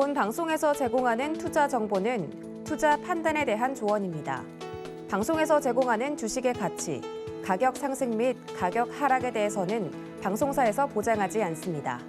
본 방송에서 제공하는 투자 정보는 투자 판단에 대한 조언입니다. 방송에서 제공하는 주식의 가치, 가격 상승 및 가격 하락에 대해서는 방송사에서 보장하지 않습니다.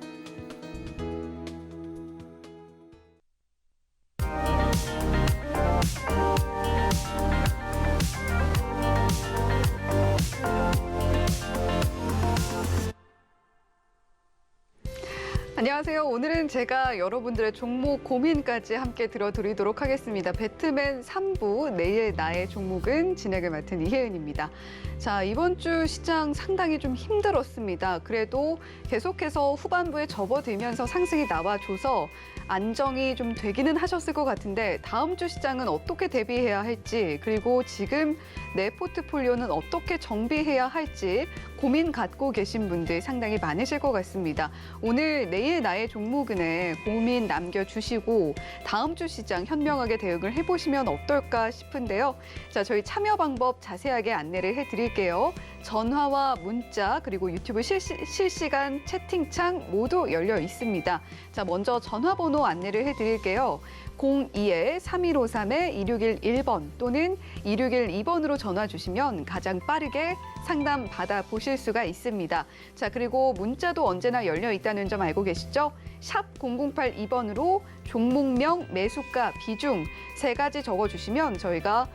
안녕하세요. 오늘은 제가 여러분들의 종목 고민까지 함께 들어드리도록 하겠습니다. 배트맨 3부, 내일 나의 종목은 진행을 맡은 이혜은입니다. 자, 이번 주 시장 상당히 좀 힘들었습니다. 그래도 계속해서 후반부에 접어들면서 상승이 나와줘서 안정이 좀 되기는 하셨을 것 같은데 다음 주 시장은 어떻게 대비해야 할지, 그리고 지금 내 포트폴리오는 어떻게 정비해야 할지 고민 갖고 계신 분들 상당히 많으실 것 같습니다. 오늘 내일 나의 종목은에 고민 남겨주시고 다음 주 시장 현명하게 대응을 해보시면 어떨까 싶은데요. 자, 저희 참여 방법 자세하게 안내를 해드릴게요. 전화와 문자 그리고 유튜브 실시간 채팅창 모두 열려 있습니다. 자, 먼저 전화번호 안내를 해드릴게요. 02-3153-2611번 또는 2612번으로 전화 주시면 가장 빠르게 상담 받아보실 수가 있습니다. 자, 그리고 문자도 언제나 열려 있다는 점 알고 계시죠? 샵 0082번으로 종목명, 매수가, 비중 세 가지 적어주시면 저희가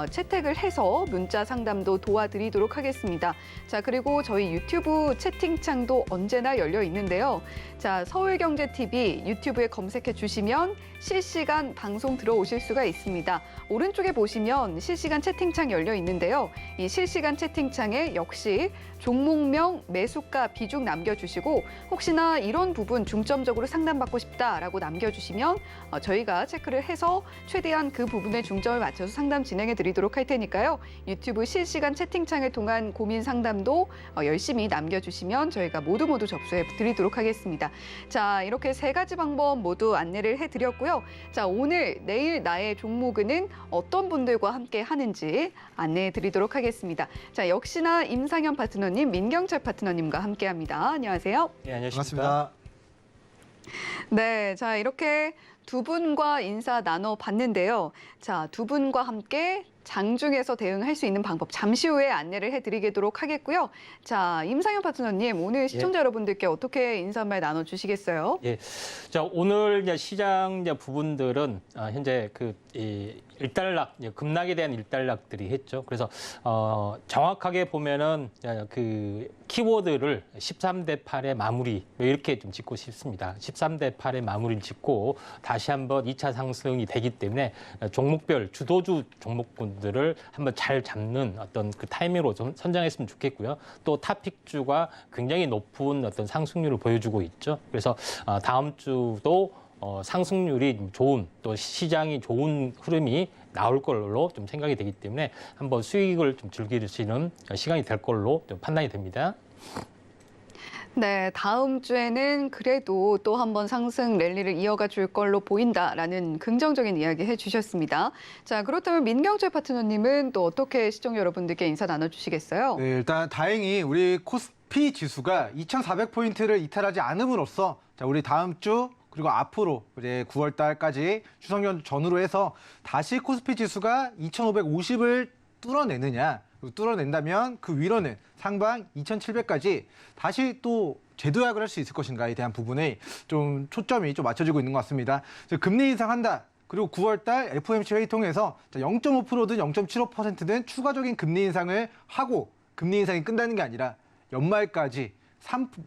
채택을 해서 문자 상담도 도와드리도록 하겠습니다. 자, 그리고 저희 유튜브 채팅창도 언제나 열려 있는데요. 자, 서울경제TV 유튜브에 검색해 주시면 실시간 방송 들어오실 수가 있습니다. 오른쪽에 보시면 실시간 채팅창 열려 있는데요. 이 실시간 채팅창에 역시 종목명, 매수가, 비중 남겨주시고 혹시나 이런 부분 중점적으로 상담받고 싶다라고 남겨주시면 저희가 체크를 해서 최대한 그 부분에 중점을 맞춰서 상담 진행해 드리도록 할 테니까요. 유튜브 실시간 채팅창을 통한 고민 상담도 열심히 남겨주시면 저희가 모두 접수해 드리도록 하겠습니다. 자, 이렇게 세 가지 방법 모두 안내를 해드렸고요. 자, 오늘 내일 나의 종목은 어떤 분들과 함께 하는지 안내해 드리도록 하겠습니다. 자, 역시나 임상현 파트너님, 민경철 파트너님과 함께합니다. 안녕하세요. 네, 안녕하십니까. 반갑습니다. 네, 자, 이렇게 두 분과 인사 나눠봤는데요. 자, 두 분과 함께 장중에서 대응할 수 있는 방법 잠시 후에 안내를 해드리도록 하겠고요. 자, 임상현 파트너님, 오늘 시청자 여러분들께 어떻게 인사 한 말 나눠주시겠어요? 예, 자 오늘 이제 시장 이제 부분들은 현재 일단락 급락에 대한 일단락들이 했죠. 그래서 정확하게 보면은 그 키워드를 13대 8의 마무리 이렇게 좀 짓고 싶습니다. 13대 8의 마무리를 짓고 다시 한번 2차 상승이 되기 때문에 종목별 주도주 종목군들을 한번 잘 잡는 어떤 그 타이밍으로 좀 선정했으면 좋겠고요. 또 탑픽주가 굉장히 높은 어떤 상승률을 보여주고 있죠. 그래서 다음 주도 상승률이 좋은 또 시장이 좋은 흐름이 나올 걸로 좀 생각이 되기 때문에 한번 수익을 좀 즐기시는 시간이 될 걸로 좀 판단이 됩니다. 네, 다음 주에는 그래도 또 한 번 상승 랠리를 이어가 줄 걸로 보인다라는 긍정적인 이야기 해주셨습니다. 자, 그렇다면 민경철 파트너님은 또 어떻게 시청자 여러분들께 인사 나눠주시겠어요? 네, 일단 다행히 우리 코스피 지수가 2,400포인트를 이탈하지 않음으로써 자, 우리 다음 주 그리고 앞으로 이제 9월 달까지 추석 연휴 전후로 해서 다시 코스피 지수가 2,550을 뚫어내느냐, 뚫어낸다면 그 위로는 상방 2,700까지 다시 또 재도약을 할 수 있을 것인가에 대한 부분에 좀 초점이 좀 맞춰지고 있는 것 같습니다. 금리 인상한다. 그리고 9월 달 FOMC 회의 통해서 0.5%든 0.75%든 추가적인 금리 인상을 하고 금리 인상이 끝나는 게 아니라 연말까지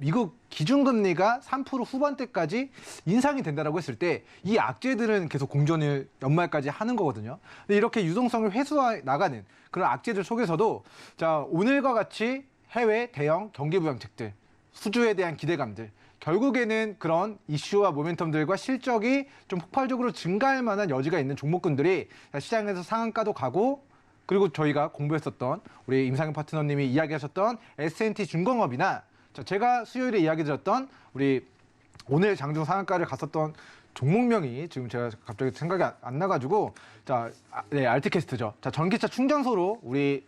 미국 기준금리가 3% 후반대까지 인상이 된다고 했을 때 이 악재들은 계속 공존을 연말까지 하는 거거든요. 근데 이렇게 유동성을 회수해 나가는 그런 악재들 속에서도 자, 오늘과 같이 해외 대형 경기부양책들, 수주에 대한 기대감들, 결국에는 그런 이슈와 모멘텀들과 실적이 좀 폭발적으로 증가할 만한 여지가 있는 종목군들이 시장에서 상한가도 가고 그리고 저희가 공부했었던 우리 임상현 파트너님이 이야기하셨던 S&T 중공업이나 제가 수요일에 이야기 드렸던 우리 오늘 장중 상한가를 갔었던 종목명이 지금 제가 갑자기 생각이 안 나가지고 네, 알티캐스트죠. 자, 전기차 충전소로 우리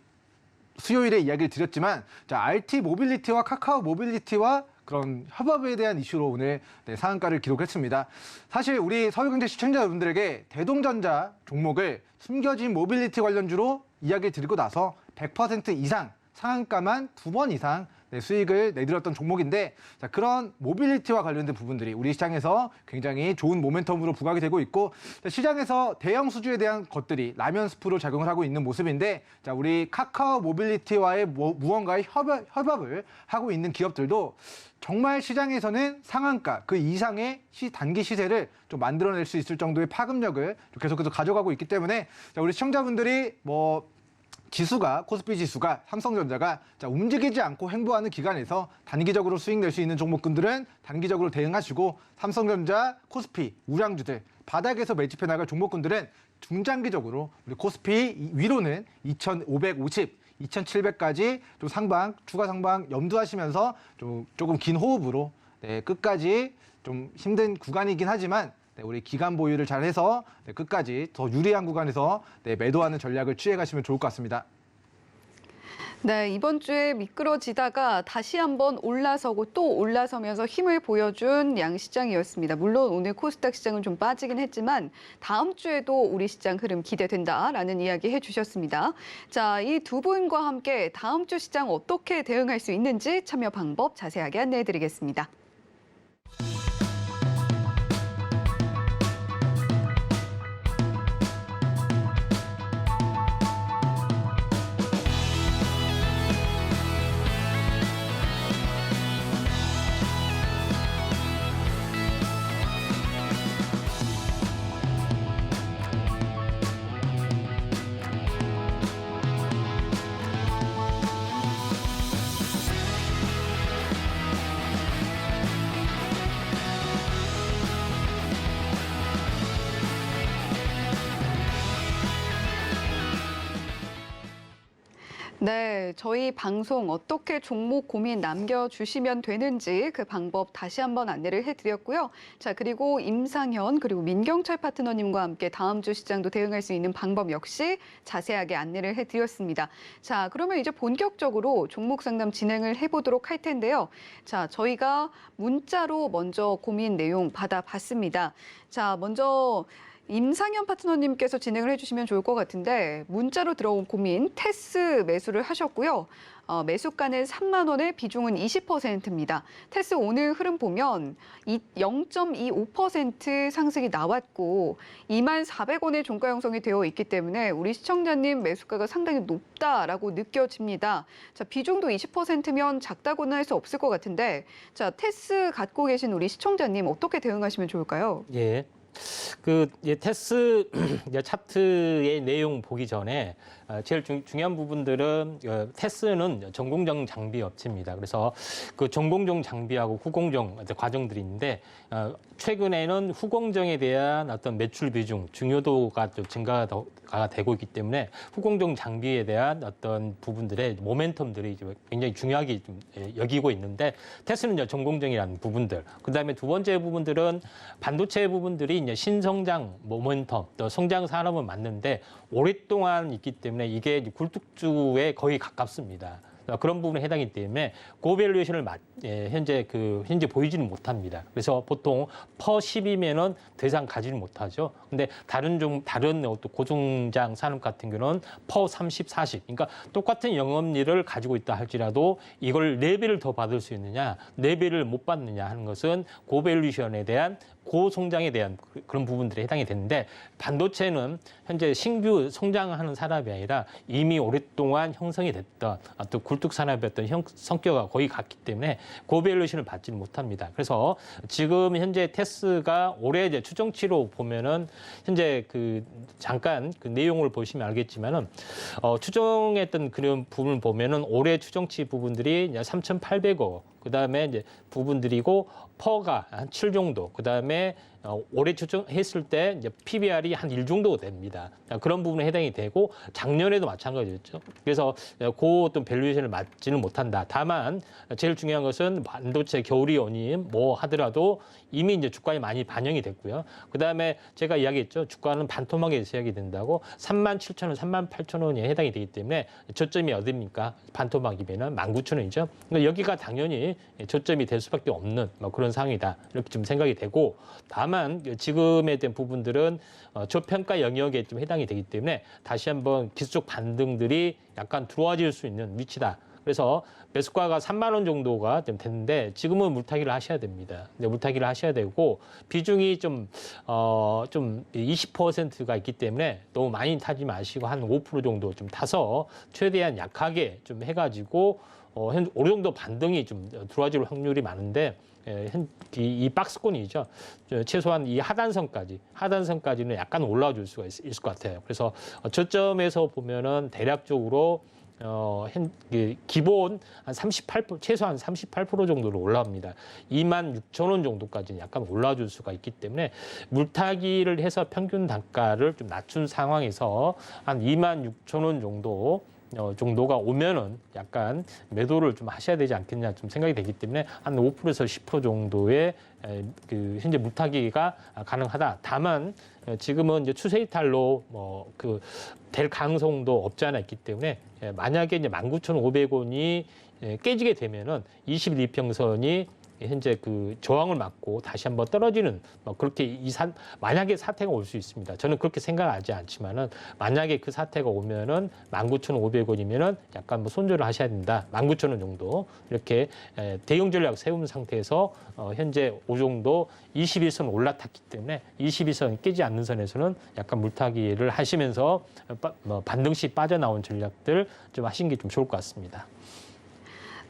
수요일에 이야기를 드렸지만 자, RT 모빌리티와 카카오 모빌리티와 그런 협업에 대한 이슈로 오늘 상한가를 기록했습니다. 사실 우리 서울경제 시청자 여러분들에게 대동전자 종목을 숨겨진 모빌리티 관련주로 이야기 드리고 나서 100% 이상 상한가만 2번 이상 수익을 내드렸던 종목인데, 자, 그런 모빌리티와 관련된 부분들이 우리 시장에서 굉장히 좋은 모멘텀으로 부각이 되고 있고, 자, 시장에서 대형 수주에 대한 것들이 라면 스프로 작용을 하고 있는 모습인데, 자, 우리 카카오 모빌리티와의 무언가의 협업을 하고 있는 기업들도 정말 시장에서는 상한가 그 이상의 단기 시세를 좀 만들어낼 수 있을 정도의 파급력을 계속해서 가져가고 있기 때문에, 자, 우리 시청자분들이 지수가, 코스피 지수가, 삼성전자가 움직이지 않고 횡보하는 기간에서 단기적으로 수익 낼 수 있는 종목군들은 단기적으로 대응하시고, 삼성전자, 코스피, 우량주들, 바닥에서 매집해 나갈 종목군들은 중장기적으로 우리 코스피 위로는 2,550, 2,700까지 좀 추가 상방 염두하시면서 조금 긴 호흡으로 끝까지 좀 힘든 구간이긴 하지만 우리 기간 보유를 잘해서 끝까지 더 유리한 구간에서 매도하는 전략을 취해가시면 좋을 것 같습니다. 네, 이번 주에 미끄러지다가 다시 한번 올라서고 또 올라서면서 힘을 보여준 양시장이었습니다. 물론 오늘 코스닥 시장은 좀 빠지긴 했지만 다음 주에도 우리 시장 흐름 기대된다라는 이야기 해주셨습니다. 자, 이 두 분과 함께 다음 주 시장 어떻게 대응할 수 있는지 참여 방법 자세하게 안내해드리겠습니다. 네, 저희 방송 어떻게 종목 고민 남겨주시면 되는지 그 방법 다시 한번 안내를 해드렸고요. 자, 그리고 임상현 그리고 민경철 파트너님과 함께 다음 주 시장도 대응할 수 있는 방법 역시 자세하게 안내를 해드렸습니다. 자, 그러면 이제 본격적으로 종목 상담 진행을 해보도록 할 텐데요. 자, 저희가 문자로 먼저 고민 내용 받아봤습니다. 자, 먼저 임상현 파트너님께서 진행을 해주시면 좋을 것 같은데, 문자로 들어온 고민, 테스 매수를 하셨고요. 매수가는 3만 원에 비중은 20%입니다. 테스 오늘 흐름 보면 0.25% 상승이 나왔고 2만 400원의 종가 형성이 되어 있기 때문에 우리 시청자님 매수가가 상당히 높다라고 느껴집니다. 자, 비중도 20%면 작다고는 할 수 없을 것 같은데, 자, 테스 갖고 계신 우리 시청자님 어떻게 대응하시면 좋을까요? 예. 테스 차트의 내용 보기 전에 제일 중요한 부분들은 테스는 전공정 장비 업체입니다. 그래서 그 전공정 장비하고 후공정 과정들이 있는데, 최근에는 후공정에 대한 어떤 매출 비중 중요도가 좀 증가가 되고 있기 때문에 후공정 장비에 대한 어떤 부분들의 모멘텀들이 굉장히 중요하게 좀 여기고 있는데, 테스는 전공정이라는 부분들, 그다음에 두 번째 부분들은 반도체 부분들이 이제 신성장 모멘텀, 또 성장 산업은 맞는데 오랫동안 있기 때문에 이게 굴뚝주에 거의 가깝습니다. 그런 부분에 해당이기 때문에 고밸류에이션을 현재 보이지는 못합니다. 그래서 보통 퍼 10이면은 더 이상 가지는 못하죠. 근데 다른 또 고성장 산업 같은 경우는 퍼 30, 40. 그러니까 똑같은 영업리를 가지고 있다 할지라도 이걸 4배를 더 받을 수 있느냐, 4배를 못 받느냐 하는 것은 고밸류에이션에 대한 고성장에 대한 그런 부분들이 해당이 되는데, 반도체는 현재 신규 성장하는 산업이 아니라 이미 오랫동안 형성이 됐던 또 굴뚝 산업의 어떤 성격과 거의 같기 때문에 고밸류에이션을 받지는 못합니다. 그래서 지금 현재 테스가 올해 이제 추정치로 보면은 현재 잠깐 내용을 보시면 알겠지만은 추정했던 그런 부분을 보면은 올해 추정치 부분들이 3,800억, 그다음에 이제 부분들이고 퍼가 한 7 정도, 그다음에 올해 추정했을 때 이제 PBR이 한 1 정도 됩니다. 그런 부분에 해당이 되고 작년에도 마찬가지였죠. 그래서 그 어떤 밸류에이션을 맞지는 못한다. 다만 제일 중요한 것은 반도체 겨울이 오니 뭐 하더라도 이미 이제 주가에 많이 반영이 됐고요. 그다음에 제가 이야기했죠. 주가는 반토막에 시작이 된다고 37,000원, 38,000원에 해당이 되기 때문에 저점이 어디입니까? 반토막이면은 19,000원이죠. 그러니까 여기가 당연히 저점이 될 수밖에 없는 뭐 그런 상황이다. 이렇게 좀 생각이 되고 다만 지금에 대한 부분들은 저평가 영역에 좀 해당이 되기 때문에 다시 한번 기술적 반등들이 약간 들어와질 수 있는 위치다. 그래서 매수가가 3만 원 정도가 좀 됐는데 지금은 물타기를 하셔야 됩니다. 근데 물타기를 하셔야 되고 비중이 좀 20%가 있기 때문에 너무 많이 타지 마시고 한 5% 정도 좀 타서 최대한 약하게 좀 해가지고 어느 정도 반등이 좀 들어와줄 확률이 많은데 이 박스권이죠. 최소한 이 하단선까지는 약간 올라줄 수가 있을 것 같아요. 그래서 저점에서 보면은 대략적으로 기본 한 38%, 최소한 38% 정도로 올라옵니다. 26,000원 정도까지는 약간 올라줄 수가 있기 때문에 물타기를 해서 평균 단가를 좀 낮춘 상황에서 한 26,000원 정도가 오면은 약간 매도를 좀 하셔야 되지 않겠냐 좀 생각이 되기 때문에 한 5%에서 10% 정도의 현재 물타기가 가능하다. 다만 지금은 이제 추세 이탈로 될 가능성도 없지 않아 있기 때문에 만약에 이제 19,500원이 깨지게 되면은 21이평선이 현재 그 저항을 맞고 다시 한번 떨어지는 그렇게 만약에 사태가 올 수 있습니다. 저는 그렇게 생각하지 않지만은 만약에 그 사태가 오면은 19,500원이면은 약간 손절을 하셔야 된다. 19,000원 정도 이렇게 대응 전략 세운 상태에서 현재 오 정도 21선 올라탔기 때문에 21선 깨지 않는 선에서는 약간 물타기를 하시면서 반등 시 빠져나온 전략들 좀 하시는 게 좀 좋을 것 같습니다.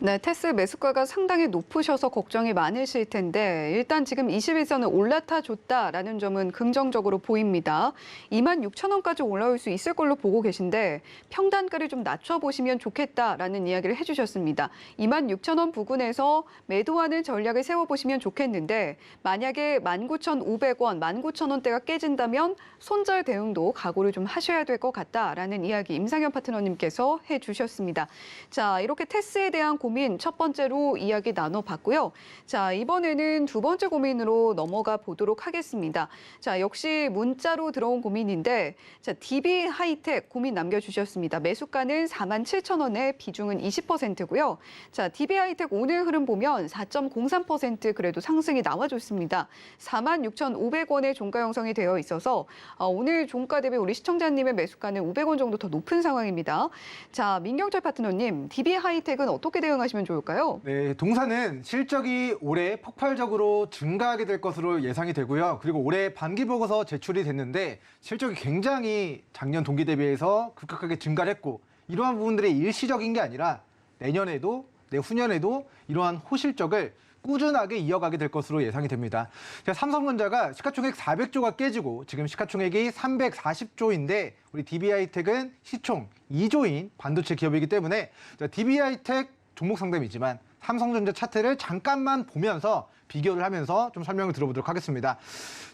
네, 테스 매수가가 상당히 높으셔서 걱정이 많으실 텐데 일단 지금 21선을 올라타 줬다라는 점은 긍정적으로 보입니다. 26,000원까지 올라올 수 있을 걸로 보고 계신데 평단가를 좀 낮춰보시면 좋겠다라는 이야기를 해주셨습니다. 26,000원 부근에서 매도하는 전략을 세워보시면 좋겠는데 만약에 19,500원, 19,000원대가 깨진다면 손절 대응도 각오를 좀 하셔야 될 것 같다라는 이야기 임상현 파트너님께서 해주셨습니다. 자, 이렇게 테스에 대한 고민 첫 번째로 이야기 나눠봤고요. 자, 이번에는 두 번째 고민으로 넘어가 보도록 하겠습니다. 자, 역시 문자로 들어온 고민인데 자, DB 하이텍 고민 남겨주셨습니다. 매수가는 47,000원에 비중은 20%고요. 자, DB 하이텍 오늘 흐름 보면 4.03% 그래도 상승이 나와줬습니다. 46,500원의 종가 형성이 되어 있어서 오늘 종가 대비 우리 시청자님의 매수가는 500원 정도 더 높은 상황입니다. 자, 민경철 파트너님, DB 하이텍은 어떻게 대응하시면 좋을까요? 네, 동사는 실적이 올해 폭발적으로 증가하게 될 것으로 예상이 되고요. 그리고 올해 반기보고서 제출이 됐는데 실적이 굉장히 작년 동기 대비해서 급격하게 증가를 했고 이러한 부분들이 일시적인 게 아니라 내년에도 내후년에도 이러한 호실적을 꾸준하게 이어가게 될 것으로 예상이 됩니다. 삼성전자가 시가총액 400조가 깨지고 지금 시가총액이 340조인데 우리 DB하이텍은 시총 2조인 반도체 기업이기 때문에 DB하이텍 종목 상담이지만 삼성전자 차트를 잠깐만 보면서 비교를 하면서 좀 설명을 들어보도록 하겠습니다.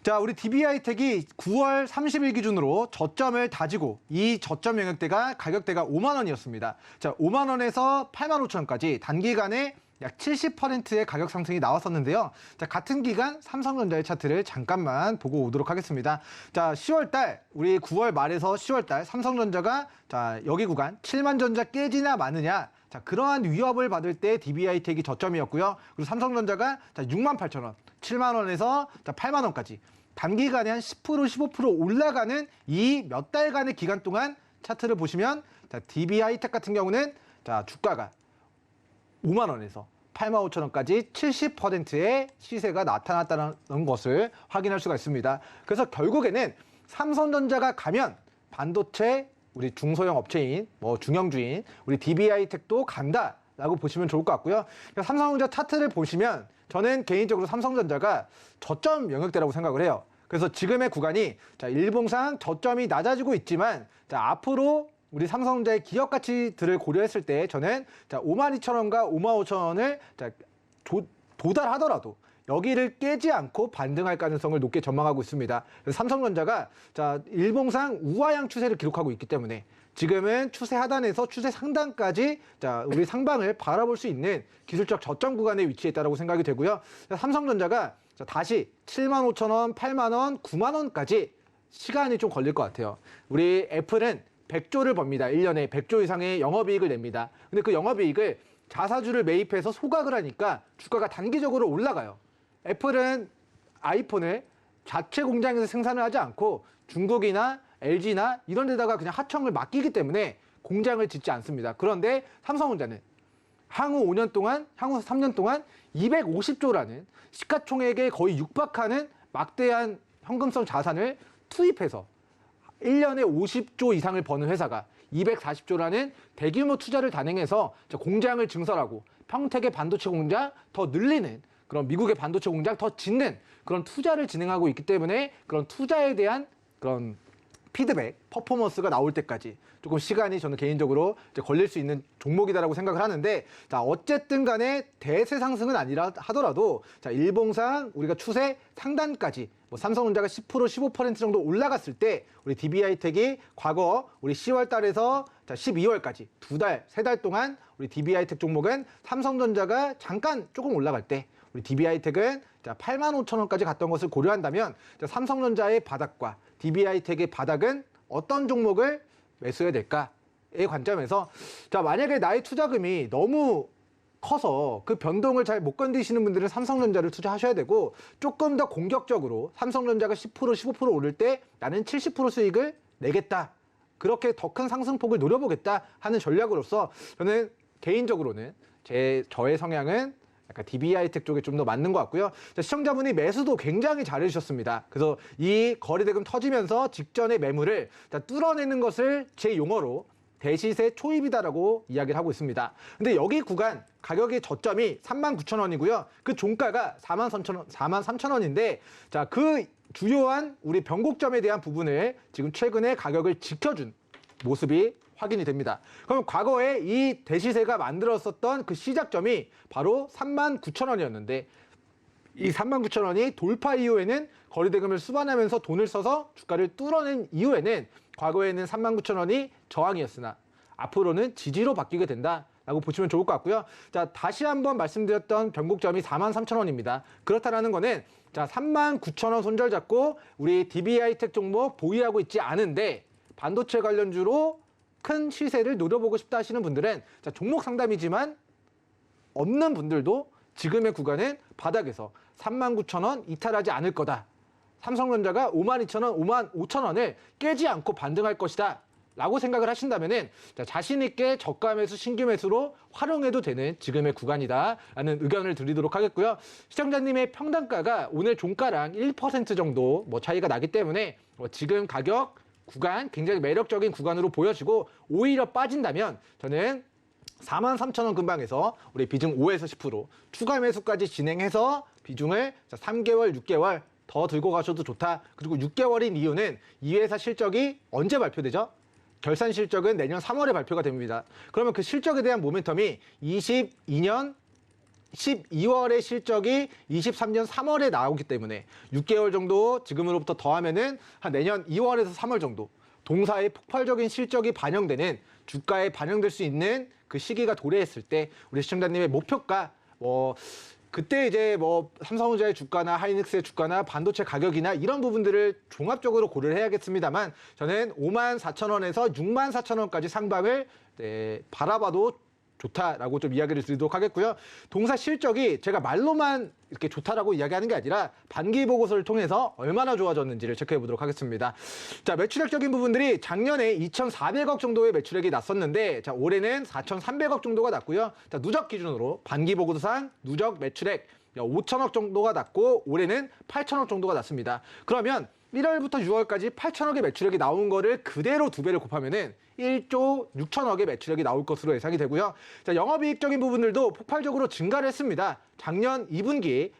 자, 우리 DB하이텍이 9월 30일 기준으로 저점을 다지고 이 저점 영역대가 가격대가 5만 원이었습니다. 자, 5만 원에서 8만 5천 원까지 단기간에 약 70%의 가격 상승이 나왔었는데요. 자, 같은 기간 삼성전자의 차트를 잠깐만 보고 오도록 하겠습니다. 자, 10월 달, 우리 9월 말에서 10월 달 삼성전자가 자, 여기 구간 7만 전자 깨지나 마느냐. 자, 그러한 위협을 받을 때 DB하이텍이 저점이었고요. 그리고 삼성전자가 자, 6만 8천 원, 7만 원에서 자, 8만 원까지 단기간에 한 10%, 15% 올라가는 이 몇 달간의 기간 동안 차트를 보시면 자, DB하이텍 같은 경우는 자, 주가가 5만 원에서 8만 5천 원까지 70%의 시세가 나타났다는 것을 확인할 수가 있습니다. 그래서 결국에는 삼성전자가 가면 반도체 우리 중소형 업체인 중형주인 우리 DB하이텍도 간다라고 보시면 좋을 것 같고요. 삼성전자 차트를 보시면 저는 개인적으로 삼성전자가 저점 영역대라고 생각을 해요. 그래서 지금의 구간이 자, 일봉상 저점이 낮아지고 있지만 자, 앞으로 우리 삼성전자의 기업 가치들을 고려했을 때 저는 자, 52,000원과 55,000원을 자, 도달하더라도 여기를 깨지 않고 반등할 가능성을 높게 전망하고 있습니다. 그래서 삼성전자가 자, 일봉상 우하향 추세를 기록하고 있기 때문에 지금은 추세 하단에서 추세 상단까지 자, 우리 상방을 바라볼 수 있는 기술적 저점 구간에 위치해 있다고 생각이 되고요. 삼성전자가 자, 다시 75,000원, 8만 원, 9만 원까지 시간이 좀 걸릴 것 같아요. 우리 애플은 100조를 법니다. 1년에 100조 이상의 영업이익을 냅니다. 근데 그 영업이익을 자사주를 매입해서 소각을 하니까 주가가 단기적으로 올라가요. 애플은 아이폰을 자체 공장에서 생산을 하지 않고 중국이나 LG나 이런 데다가 그냥 하청을 맡기기 때문에 공장을 짓지 않습니다. 그런데 삼성전자는 향후 5년 동안, 향후 3년 동안 250조라는 시가총액에 거의 육박하는 막대한 현금성 자산을 투입해서 1년에 50조 이상을 버는 회사가 240조라는 대규모 투자를 단행해서 공장을 증설하고 평택의 반도체 공장 더 늘리는 그런 미국의 반도체 공장 더 짓는 그런 투자를 진행하고 있기 때문에 그런 투자에 대한 그런 피드백, 퍼포먼스가 나올 때까지 조금 시간이 저는 개인적으로 이제 걸릴 수 있는 종목이다라고 생각을 하는데, 자, 어쨌든 간에 대세 상승은 아니라 하더라도 자, 일봉상 우리가 추세 상단까지 뭐 삼성전자가 10%, 15% 정도 올라갔을 때 우리 DB하이텍이 과거 우리 10월 달에서 자, 12월까지 2달, 3달 동안 우리 DB하이텍 종목은 삼성전자가 잠깐 조금 올라갈 때 우리 DB하이텍은 85,000원까지 갔던 것을 고려한다면 자, 삼성전자의 바닥과 DB하이텍의 바닥은 어떤 종목을 매수해야 될까의 관점에서 자, 만약에 나의 투자금이 너무 커서 그 변동을 잘 못 건드시는 분들은 삼성전자를 투자하셔야 되고, 조금 더 공격적으로 삼성전자가 10%, 15% 오를 때 나는 70% 수익을 내겠다, 그렇게 더 큰 상승폭을 노려보겠다 하는 전략으로서 저는 개인적으로는 저의 성향은 약간 DB하이텍 쪽에 좀 더 맞는 것 같고요. 자, 시청자분이 매수도 굉장히 잘해주셨습니다. 그래서 이 거래대금 터지면서 직전의 매물을 뚫어내는 것을 제 용어로 대시세 초입이다라고 이야기를 하고 있습니다. 근데 여기 구간 가격의 저점이 39,000원이고요. 그 종가가 43,000원인데 자, 그 주요한 우리 변곡점에 대한 부분을 지금 최근에 가격을 지켜준 모습이 확인이 됩니다. 그럼 과거에 이 대시세가 만들었었던 그 시작점이 바로 39,000원이었는데 이 39,000원이 돌파 이후에는 거래대금을 수반하면서 돈을 써서 주가를 뚫어낸 이후에는 과거에는 39,000원이 저항이었으나 앞으로는 지지로 바뀌게 된다라고 보시면 좋을 것 같고요. 자, 다시 한번 말씀드렸던 변곡점이 43,000원입니다. 그렇다라는 거는 자, 39,000원 손절 잡고 우리 DB하이텍 종목 보유하고 있지 않은데 반도체 관련주로 큰 시세를 노려보고 싶다 하시는 분들은 자, 종목 상담이지만 없는 분들도 지금의 구간은 바닥에서 39,000원 이탈하지 않을 거다. 삼성전자가 52,000원, 55,000원을 깨지 않고 반등할 것이다 라고 생각을 하신다면은 자신 있게 저가 매수, 신규 매수로 활용해도 되는 지금의 구간이다 라는 의견을 드리도록 하겠고요. 시청자님의 평단가가 오늘 종가랑 1% 정도 뭐 차이가 나기 때문에 지금 가격 구간 굉장히 매력적인 구간으로 보여지고 오히려 빠진다면 저는 43,000원 근방에서 우리 비중 5에서 10% 추가 매수까지 진행해서 비중을 3개월, 6개월 더 들고 가셔도 좋다. 그리고 6개월인 이유는 이 회사 실적이 언제 발표되죠? 결산 실적은 내년 3월에 발표가 됩니다. 그러면 그 실적에 대한 모멘텀이 22년 12월의 실적이 23년 3월에 나오기 때문에 6개월 정도 지금으로부터 더하면은 한 내년 2월에서 3월 정도 동사의 폭발적인 실적이 반영되는 주가에 반영될 수 있는 그 시기가 도래했을 때 우리 시청자님의 목표가 그때 이제 삼성전자의 주가나 하이닉스의 주가나 반도체 가격이나 이런 부분들을 종합적으로 고려를 해야겠습니다만 저는 54,000원에서 64,000원까지 상방을 바라봐도 좋다라고 좀 이야기를 드리도록 하겠고요. 동사 실적이 제가 말로만 이렇게 좋다라고 이야기하는 게 아니라 반기 보고서를 통해서 얼마나 좋아졌는지를 체크해 보도록 하겠습니다. 자, 매출액적인 부분들이 작년에 2,400억 정도의 매출액이 났었는데 자, 올해는 4,300억 정도가 났고요. 자, 누적 기준으로 반기 보고서상 누적 매출액 5천억 정도가 났고 올해는 8천억 정도가 났습니다. 그러면 1월부터 6월까지 8천억의 매출액이 나온 거를 그대로 2배를 곱하면은 1조 6천억의 매출액이 나올 것으로 예상이 되고요. 자, 영업이익적인 부분들도 폭발적으로 증가를 했습니다. 작년 2분기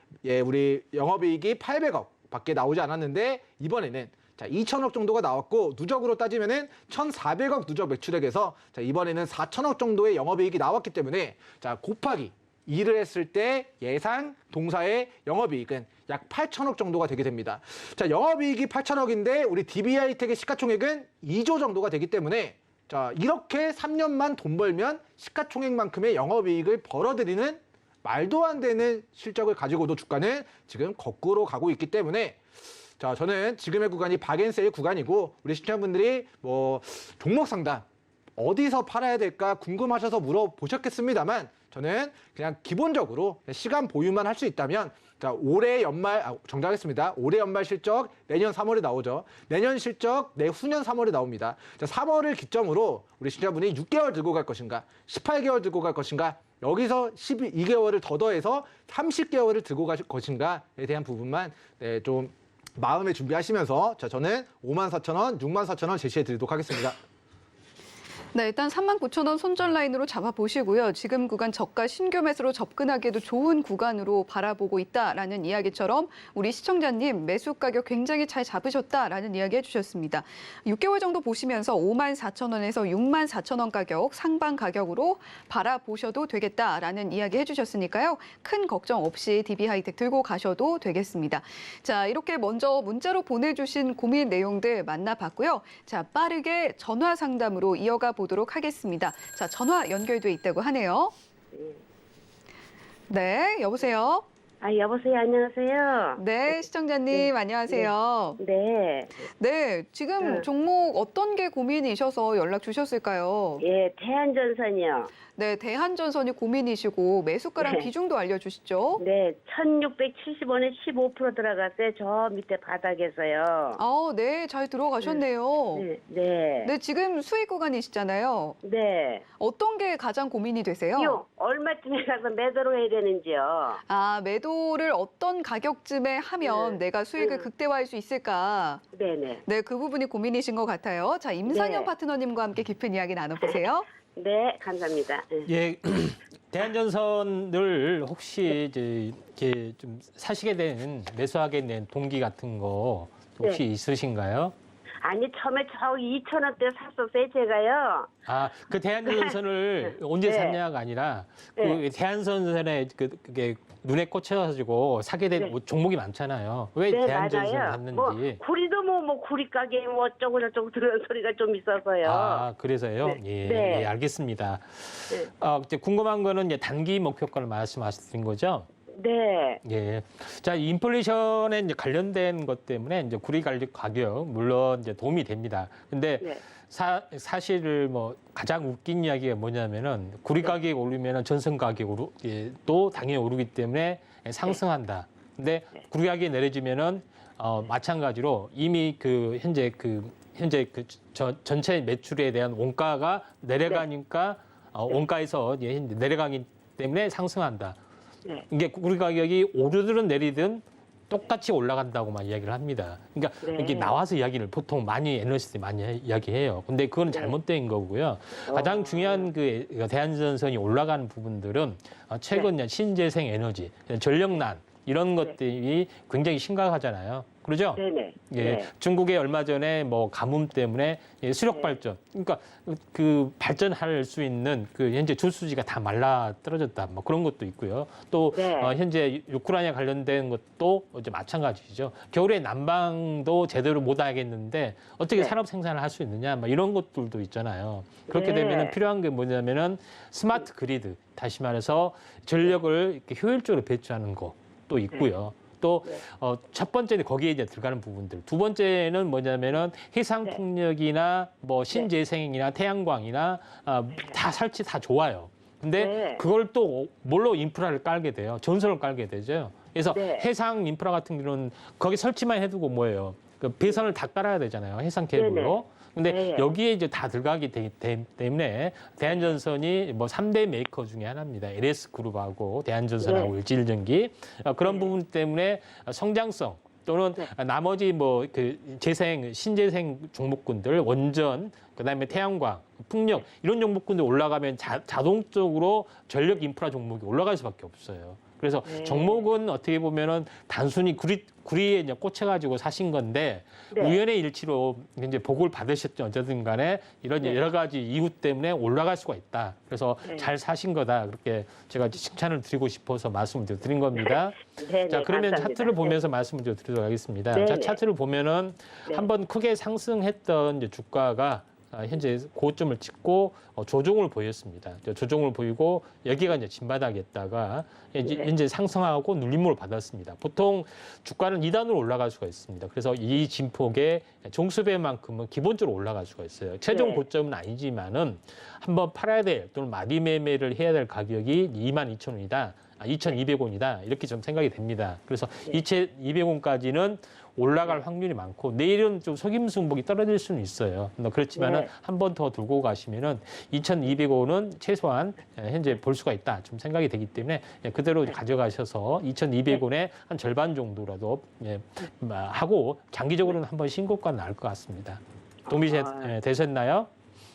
우리 영업이익이 800억 밖에 나오지 않았는데 이번에는 자, 2천억 정도가 나왔고 누적으로 따지면은 1,400억 누적 매출액에서 자, 이번에는 4천억 정도의 영업이익이 나왔기 때문에 자, 곱하기 일을 했을 때 예상 동사의 영업이익은 약 8천억 정도가 되게 됩니다. 자, 영업이익이 8천억인데 우리 DB하이텍의 시가총액은 2조 정도가 되기 때문에 자, 이렇게 3년만 돈 벌면 시가총액만큼의 영업이익을 벌어들이는 말도 안 되는 실적을 가지고도 주가는 지금 거꾸로 가고 있기 때문에 자, 저는 지금의 구간이 박앤세일 구간이고 우리 시청자분들이 뭐 종목 상담 어디서 팔아야 될까 궁금하셔서 물어보셨겠습니다만 저는 그냥 기본적으로 시간 보유만 할 수 있다면 자, 올해 연말 정리하겠습니다. 올해 연말 실적 내년 3월에 나오죠. 내년 실적 내후년 3월에 나옵니다. 자, 3월을 기점으로 우리 시청자분이 6개월 들고 갈 것인가 18개월 들고 갈 것인가 여기서 12개월을 더 더해서 30개월을 들고 갈 것인가에 대한 부분만 네, 좀 마음에 준비하시면서 자, 저는 54,000원, 64,000원 제시해 드리도록 하겠습니다. 네, 일단 39,000원 손절 라인으로 잡아보시고요. 지금 구간 저가 신규 매수로 접근하기에도 좋은 구간으로 바라보고 있다라는 이야기처럼 우리 시청자님 매수 가격 굉장히 잘 잡으셨다라는 이야기 해주셨습니다. 6개월 정도 보시면서 54,000원에서 64,000원 가격 상방 가격으로 바라보셔도 되겠다라는 이야기 해주셨으니까요. 큰 걱정 없이 DB하이텍 들고 가셔도 되겠습니다. 자, 이렇게 먼저 문자로 보내주신 고민 내용들 만나봤고요. 자, 빠르게 전화 상담으로 이어가 보도록 하겠습니다. 자, 전화 연결돼 있다고 하네요. 네, 여보세요? 여보세요. 안녕하세요. 네, 시청자님 안녕하세요. 네. 네, 지금 종목 어떤 게 고민이셔서 연락 주셨을까요? 예, 대한전선이요. 네, 대한전선이 고민이시고 매수가랑 네. 비중도 알려주시죠. 네, 1670원에 15% 들어갔어요. 저 밑에 바닥에서요. 네, 잘 들어가셨네요. 네, 네. 네, 지금 수익 구간이시잖아요. 네. 어떤 게 가장 고민이 되세요? 이거 얼마쯤에 가서 매도를 해야 되는지요? 매도를 어떤 가격쯤에 하면 내가 수익을 극대화할 수 있을까? 네네. 네, 그 부분이 고민이신 것 같아요. 자, 임상현 네. 파트너님과 함께 깊은 이야기 나눠보세요. 네, 감사합니다. 예, 대한전선을 혹시 이제 이렇게 좀 사시게 된 매수하게 된 동기 같은 거 혹시 네. 있으신가요? 아니, 처음에 저 2,000원대 샀었어요, 제가요. 그 대한전선을 언제 네. 샀냐가 아니라 네. 그 대한전선에 그게 눈에 꽂혀가지고 사게 된 네. 종목이 많잖아요. 왜 네, 대한전선을 맞아요. 샀는지. 구리도 뭐 구리 가게 뭐 어쩌고 저쩌고 들은 소리가 좀 있어서요. 그래서요? 네. 예, 네. 예, 알겠습니다. 네. 이제 궁금한 거는 이제 단기 목표가를 말씀하신 거죠? 네. 예. 자, 인플레이션에 이제 관련된 것 때문에 이제 구리 가격 물론 이제 도움이 됩니다. 근데 네. 사실 뭐 가장 웃긴 이야기가 뭐냐면은 구리 네. 가격이 오르면은 전선 가격으로 또 당연히 오르기 때문에 상승한다. 근데 네. 구리 가격이 내려지면은 마찬가지로 이미 현재 전체 매출에 대한 원가가 내려가니까 원가에서 내려가기 때문에 상승한다. 네. 이게 구리 가격이 오르든 내리든 똑같이 올라간다고만 이야기를 합니다. 그러니까 네. 이게 나와서 이야기를 보통 애널리스트들이 많이 이야기해요. 근데 그건 네. 잘못된 거고요. 가장 중요한 대한전선이 올라가는 부분들은 최근 신재생 에너지, 전력난 이런 것들이 굉장히 심각하잖아요. 그러죠? 네네. 예, 네. 중국에 얼마 전에 뭐 가뭄 때문에 수력 네. 발전, 그러니까 그 발전할 수 있는 현재 주수지가 다 말라 떨어졌다, 뭐 그런 것도 있고요. 또 네. 현재 우크라이나 관련된 것도 이제 마찬가지죠. 겨울에 난방도 제대로 못 하겠는데 어떻게 네. 산업 생산을 할 수 있느냐, 뭐 이런 것들도 있잖아요. 그렇게 네. 되면은 필요한 게 뭐냐면은 스마트 그리드, 다시 말해서 전력을 이렇게 효율적으로 배출하는 것도 있고요. 또 첫 번째는 거기에 이제 들어가는 부분들. 두 번째는 뭐냐면은 해상 풍력이나 뭐 신재생이나 태양광이나 다 설치 다 좋아요. 근데 네. 그걸 또 뭘로 인프라를 깔게 돼요? 전선을 깔게 되죠. 그래서 네. 해상 인프라 같은 경우는 거기 설치만 해두고 뭐예요? 배선을 다 깔아야 되잖아요. 해상 케이블로. 근데 네. 여기에 이제 다 들어가기 때문에 대한전선이 뭐 3대 메이커 중에 하나입니다. LS그룹하고 대한전선하고 네. 일제일전기. 그런 부분 때문에 성장성 또는 나머지 뭐 신재생 종목군들, 원전, 그다음에 태양광, 풍력 이런 종목군들 올라가면 자동적으로 전력 인프라 종목이 올라갈 수밖에 없어요. 그래서 네. 종목은 어떻게 보면은 단순히 구리에 이제 꽂혀가지고 사신 건데 네. 우연의 일치로 이제 보고를 받으셨죠. 어쨌든 간에 이런 네. 여러 가지 이유 때문에 올라갈 수가 있다. 그래서 네. 잘 사신 거다. 그렇게 제가 칭찬을 드리고 싶어서 말씀을 드린 겁니다. 네, 자, 네, 그러면 감사합니다. 차트를 보면서 말씀을 좀 드리도록 하겠습니다. 네, 자, 네. 차트를 보면은 네. 한번 크게 상승했던 이제 주가가 현재 고점을 찍고 조정을 보였습니다. 조정을 보이고 여기가 이제 진바닥이었다가 이제 네. 현재 상승하고 눌림목을 받았습니다. 보통 주가는 2단으로 올라갈 수가 있습니다. 그래서 이 진폭의 종수배만큼은 기본적으로 올라갈 수가 있어요. 최종 네. 고점은 아니지만은 한번 팔아야 될 또는 마디 매매를 해야 될 가격이 22,000원이다. 2,200원이다. 이렇게 좀 생각이 됩니다. 그래서 네. 2,200원까지는 올라갈 확률이 많고 내일은 좀 속임수목이 떨어질 수는 있어요. 그렇지만은 네. 한 번 더 들고 가시면은 2,200원은 최소한 현재 볼 수가 있다. 좀 생각이 되기 때문에 그대로 가져가셔서 2,200원의 한 절반 정도라도 하고 장기적으로는 한번 신고가 나올 것 같습니다. 도움이 되셨나요?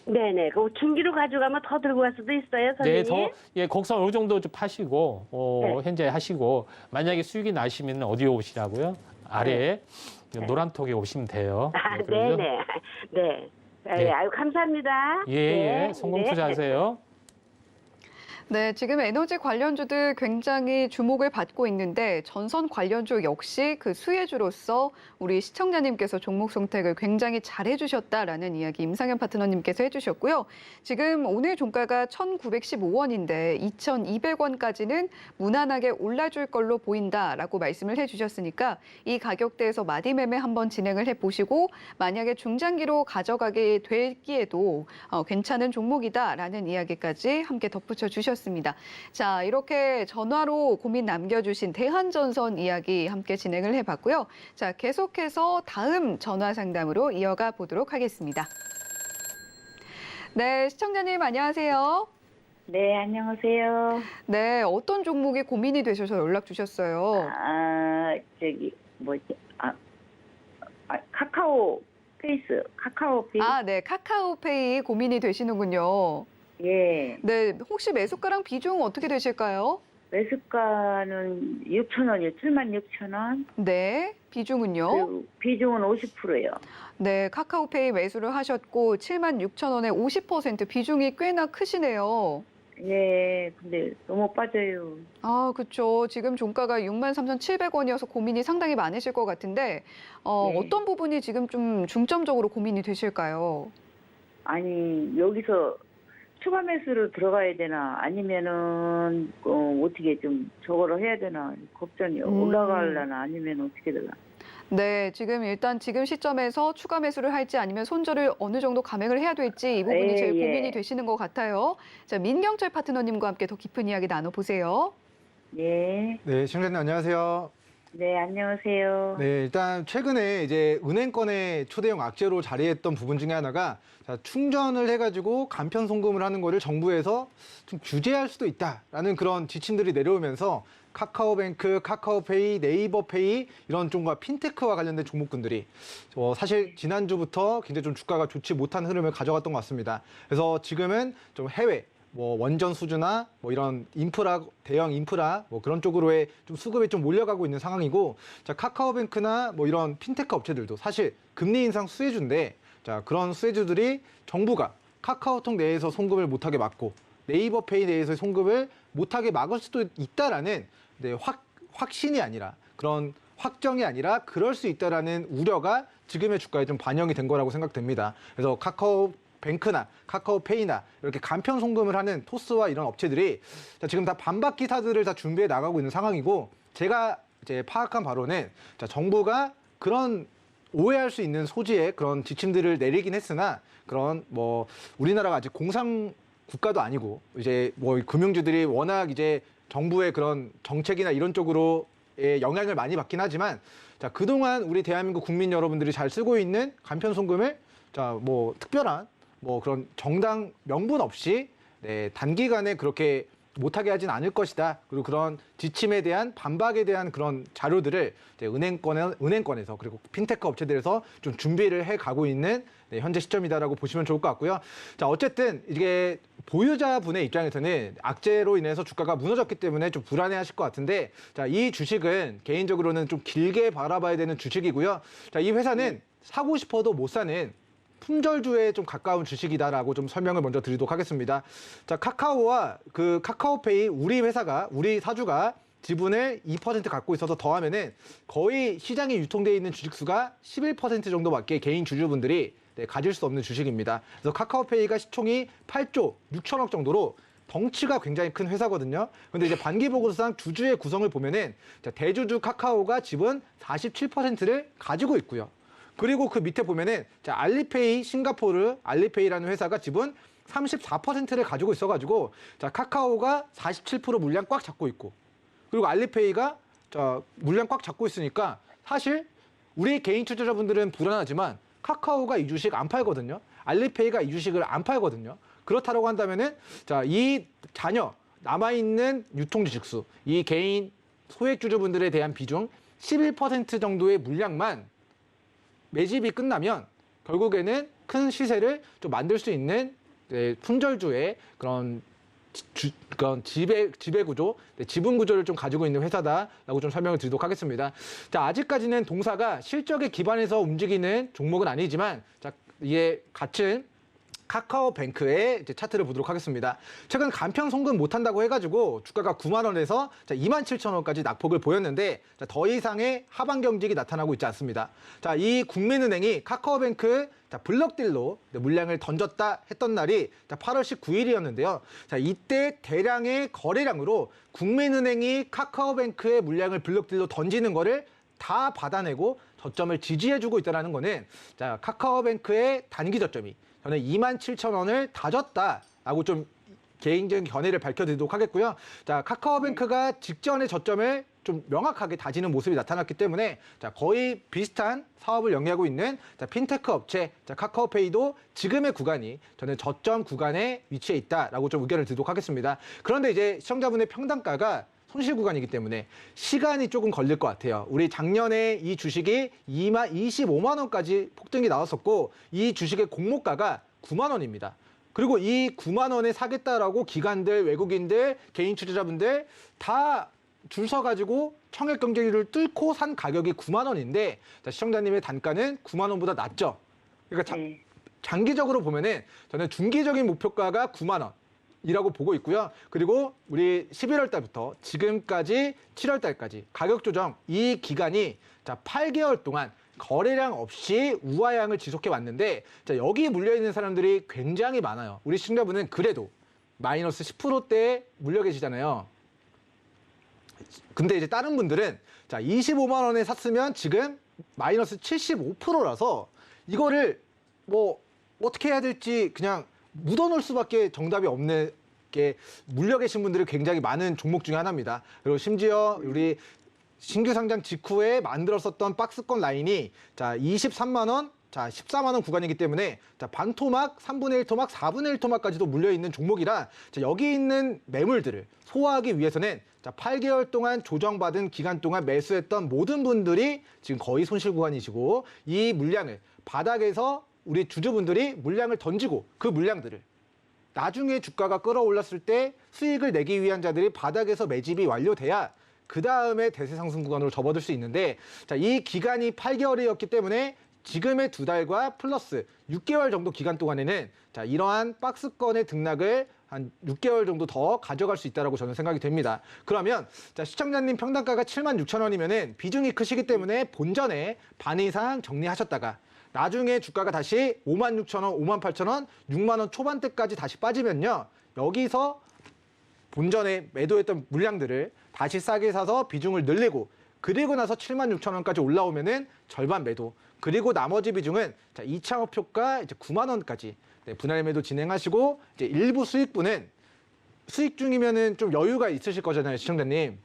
네네. 그 중기로 가져가면 더 들고 갈 수도 있어요, 네, 선생님? 곡선 어느 정도 좀 파시고 네. 현재 하시고 만약에 수익이 나시면 어디에 오시라고요? 아래에 노란톡에 오시면 돼요. 아, 네, 그러죠? 네네. 네. 네. 아유, 감사합니다. 예, 성공 투자하세요. 네, 지금 에너지 관련주들 굉장히 주목을 받고 있는데 전선 관련주 역시 그 수혜주로서 우리 시청자님께서 종목 선택을 굉장히 잘해주셨다라는 이야기 임상현 파트너님께서 해주셨고요. 지금 오늘 종가가 1,915원인데 2,200원까지는 무난하게 올라줄 걸로 보인다라고 말씀을 해주셨으니까 이 가격대에서 마디 매매 한번 진행을 해보시고 만약에 중장기로 가져가게 되기에도 괜찮은 종목이다라는 이야기까지 함께 덧붙여 주셨습니다. 자, 이렇게 전화로 고민 남겨주신 대한전선 이야기 함께 진행을 해봤고요. 자, 계속해서 다음 전화 상담으로 이어가 보도록 하겠습니다. 네, 시청자님 안녕하세요. 네, 안녕하세요. 네, 어떤 종목이 고민이 되셔서 연락 주셨어요? 카카오 페이스, 카카오페이. 아, 네, 카카오페이 고민이 되시는군요. 예. 네, 혹시 매수가랑 비중 어떻게 되실까요? 매수가는 6,000원이요. 76,000원. 네, 비중은요? 그리고 비중은 50%예요. 네, 카카오페이 매수를 하셨고 76,000원에 50% 비중이 꽤나 크시네요. 예, 근데 너무 빠져요. 아, 그렇죠. 지금 종가가 63,700원이어서 고민이 상당히 많으실 것 같은데 네. 어떤 부분이 지금 좀 중점적으로 고민이 되실까요? 아니, 여기서 추가 매수로 들어가야 되나 아니면은 어떻게 좀 저거를 해야 되나 걱정이요. 올라가려나 아니면 어떻게 되나. 네, 지금 일단 지금 시점에서 추가 매수를 할지 아니면 손절을 어느 정도 감행을 해야 될지 이 부분이 예, 제일 예. 고민이 되시는 것 같아요. 자, 민경철 파트너님과 함께 더 깊은 이야기 나눠보세요. 예. 네, 시청자님 안녕하세요. 네, 안녕하세요. 네, 일단 최근에 이제 은행권의 초대형 악재로 자리했던 부분 중에 하나가 자, 충전을 해가지고 간편 송금을 하는 거를 정부에서 좀 규제할 수도 있다라는 그런 지침들이 내려오면서 카카오뱅크, 카카오페이, 네이버페이 이런 쪽과 핀테크와 관련된 종목군들이 사실 지난주부터 굉장히 좀 주가가 좋지 못한 흐름을 가져갔던 것 같습니다. 그래서 지금은 좀 해외 원전 수주나 이런 인프라, 대형 인프라 그런 쪽으로의 좀 수급이 좀 몰려가고 있는 상황이고, 자, 카카오뱅크나 이런 핀테크 업체들도 사실 금리 인상 수혜주인데, 자, 그런 수혜주들이 정부가 카카오톡 내에서 송금을 못하게 막고 네이버페이 내에서 송금을 못하게 막을 수도 있다라는 확신이 아니라 그런 확정이 아니라 그럴 수 있다라는 우려가 지금의 주가에 좀 반영이 된 거라고 생각됩니다. 그래서 카카오뱅크나 카카오페이나 이렇게 간편 송금을 하는 토스와 이런 업체들이 지금 다 반박 기사들을 다 준비해 나가고 있는 상황이고, 제가 이제 파악한 바로는 정부가 그런 오해할 수 있는 소지의 그런 지침들을 내리긴 했으나 그런 우리나라가 아직 공상 국가도 아니고 이제 금융주들이 워낙 이제 정부의 그런 정책이나 이런 쪽으로의 영향을 많이 받긴 하지만, 자, 그동안 우리 대한민국 국민 여러분들이 잘 쓰고 있는 간편 송금을 특별한 그런 정당 명분 없이 단기간에 그렇게 못하게 하진 않을 것이다. 그리고 그런 지침에 대한 반박에 대한 그런 자료들을 이제 은행권에서 그리고 핀테크 업체들에서 좀 준비를 해 가고 있는 현재 시점이다라고 보시면 좋을 것 같고요. 자, 어쨌든 이게 보유자분의 입장에서는 악재로 인해서 주가가 무너졌기 때문에 좀 불안해하실 것 같은데, 자, 이 주식은 개인적으로는 좀 길게 바라봐야 되는 주식이고요. 자, 이 회사는 사고 싶어도 못 사는 품절주에 좀 가까운 주식이다라고 좀 설명을 먼저 드리도록 하겠습니다. 자, 카카오와 그 카카오페이 우리 사주가 지분을 2% 갖고 있어서 더하면은 거의 시장에 유통되어 있는 주식수가 11% 정도밖에 개인 주주분들이 가질 수 없는 주식입니다. 그래서 카카오페이가 시총이 8조 6천억 정도로 덩치가 굉장히 큰 회사거든요. 근데 이제 반기보고서상 주주의 구성을 보면은 대주주 카카오가 지분 47%를 가지고 있고요. 그리고 그 밑에 보면은 알리페이 싱가포르 알리페이라는 회사가 지분 34%를 가지고 있어가지고 카카오가 47% 물량 꽉 잡고 있고, 그리고 알리페이가 물량 꽉 잡고 있으니까 사실 우리 개인 투자자분들은 불안하지만 카카오가 이 주식 안 팔거든요. 알리페이가 이 주식을 안 팔거든요. 그렇다고 한다면은 이 잔여 남아있는 유통주식수, 이 개인 소액 주주분들에 대한 비중 11% 정도의 물량만 매집이 끝나면 결국에는 큰 시세를 좀 만들 수 있는 품절주의 그런 지배 구조, 지분 구조를 좀 가지고 있는 회사다라고 좀 설명을 드리도록 하겠습니다. 자, 아직까지는 동사가 실적에 기반해서 움직이는 종목은 아니지만, 자, 이에 같은 카카오뱅크의 차트를 보도록 하겠습니다. 최근 간편 송금 못한다고 해가지고 주가가 9만 원에서 27,000원까지 낙폭을 보였는데, 더 이상의 하방 경직이 나타나고 있지 않습니다. 자, 이 국민은행이 카카오뱅크 블럭딜로 물량을 던졌다 했던 날이 8월 19일이었는데요. 자, 이때 대량의 거래량으로 국민은행이 카카오뱅크의 물량을 블럭딜로 던지는 거를 다 받아내고 저점을 지지해주고 있다는 거는, 자, 카카오뱅크의 단기 저점이 저는 27,000원을 다졌다라고 좀 개인적인 견해를 밝혀드리도록 하겠고요. 자, 카카오뱅크가 직전의 저점을 좀 명확하게 다지는 모습이 나타났기 때문에, 자, 거의 비슷한 사업을 영위하고 있는 핀테크 업체 카카오페이도 지금의 구간이 저는 저점 구간에 위치해 있다라고 좀 의견을 드리도록 하겠습니다. 그런데 이제 시청자분의 평단가가 손실 구간이기 때문에 시간이 조금 걸릴 것 같아요. 우리 작년에 이 주식이 25만 원까지 폭등이 나왔었고, 이 주식의 공모가가 9만 원입니다. 그리고 이 9만 원에 사겠다라고 기관들, 외국인들, 개인 투자자분들 다 줄 서가지고 청약 경쟁률을 뚫고 산 가격이 9만 원인데, 시청자님의 단가는 9만 원보다 낮죠. 그러니까 장기적으로 보면은 저는 중기적인 목표가가 9만 원. 이라고 보고 있고요. 그리고 우리 11월 달부터 지금까지 7월 달까지 가격 조정 이 기간이 8개월 동안 거래량 없이 우하향을 지속해 왔는데, 여기 물려 있는 사람들이 굉장히 많아요. 우리 시청자분은 그래도 마이너스 10%대에 물려 계시잖아요. 근데 이제 다른 분들은 25만 원에 샀으면 지금 마이너스 75%라서 이거를 뭐 어떻게 해야 될지 그냥 묻어놓을 수밖에 정답이 없는 게 물려 계신 분들이 굉장히 많은 종목 중에 하나입니다. 그리고 심지어 우리 신규 상장 직후에 만들었었던 박스권 라인이 23만 원, 14만 원 구간이기 때문에 반토막, 3분의 1 토막, 4분의 1 토막까지도 물려 있는 종목이라 여기 있는 매물들을 소화하기 위해서는 8개월 동안 조정받은 기간 동안 매수했던 모든 분들이 지금 거의 손실 구간이시고, 이 물량을 바닥에서 우리 주주분들이 물량을 던지고 그 물량들을 나중에 주가가 끌어올랐을 때 수익을 내기 위한 자들이 바닥에서 매집이 완료돼야 그 다음에 대세 상승 구간으로 접어들 수 있는데, 이 기간이 8개월이었기 때문에 지금의 2달과 플러스 6개월 정도 기간 동안에는 이러한 박스권의 등락을 한 6개월 정도 더 가져갈 수 있다고 저는 생각이 됩니다. 그러면 시청자님 평단가가 76,000원이면은 비중이 크시기 때문에 본전에 반 이상 정리하셨다가 나중에 주가가 다시 56,000원, 58,000원, 6만 원 초반대까지 다시 빠지면요, 여기서 본전에 매도했던 물량들을 다시 싸게 사서 비중을 늘리고, 그리고 나서 76,000원까지 올라오면은 절반 매도, 그리고 나머지 비중은 2차 목표가 이제 9만 원까지 분할 매도 진행하시고, 이제 일부 수익분은 수익 중이면은 좀 여유가 있으실 거잖아요, 시청자님.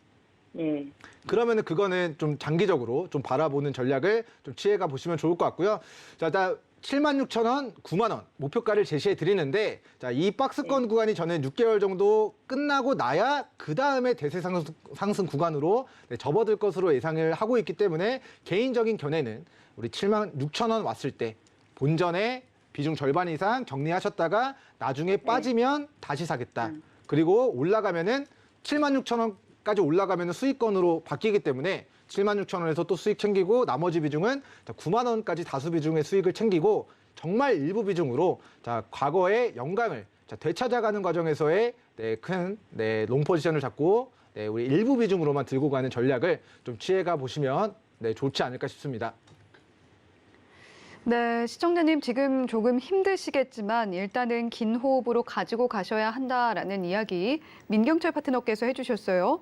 네. 그러면은 그거는 좀 장기적으로 좀 바라보는 전략을 좀 취해가 보시면 좋을 것 같고요. 자, 76,000원, 9만 원 목표가를 제시해 드리는데 자, 이 박스권 구간이 저는 6개월 정도 끝나고 나야 그 다음에 대세 상승 구간으로 접어들 것으로 예상을 하고 있기 때문에 개인적인 견해는 우리 76,000원 왔을 때 본전에 비중 절반 이상 정리하셨다가 나중에 빠지면 다시 사겠다. 그리고 올라가면은 76,000원까지 올라가면은 수익권으로 바뀌기 때문에 76,000원에서 또 수익 챙기고 나머지 비중은 9만 원까지 다수 비중의 수익을 챙기고 정말 일부 비중으로 자, 과거의 영광을 되찾아가는 과정에서의 큰 롱 포지션을 잡고 우리 일부 비중으로만 들고 가는 전략을 좀 취해가 보시면 좋지 않을까 싶습니다. 네, 시청자님 지금 조금 힘드시겠지만 일단은 긴 호흡으로 가지고 가셔야 한다라는 이야기 민경철 파트너께서 해주셨어요.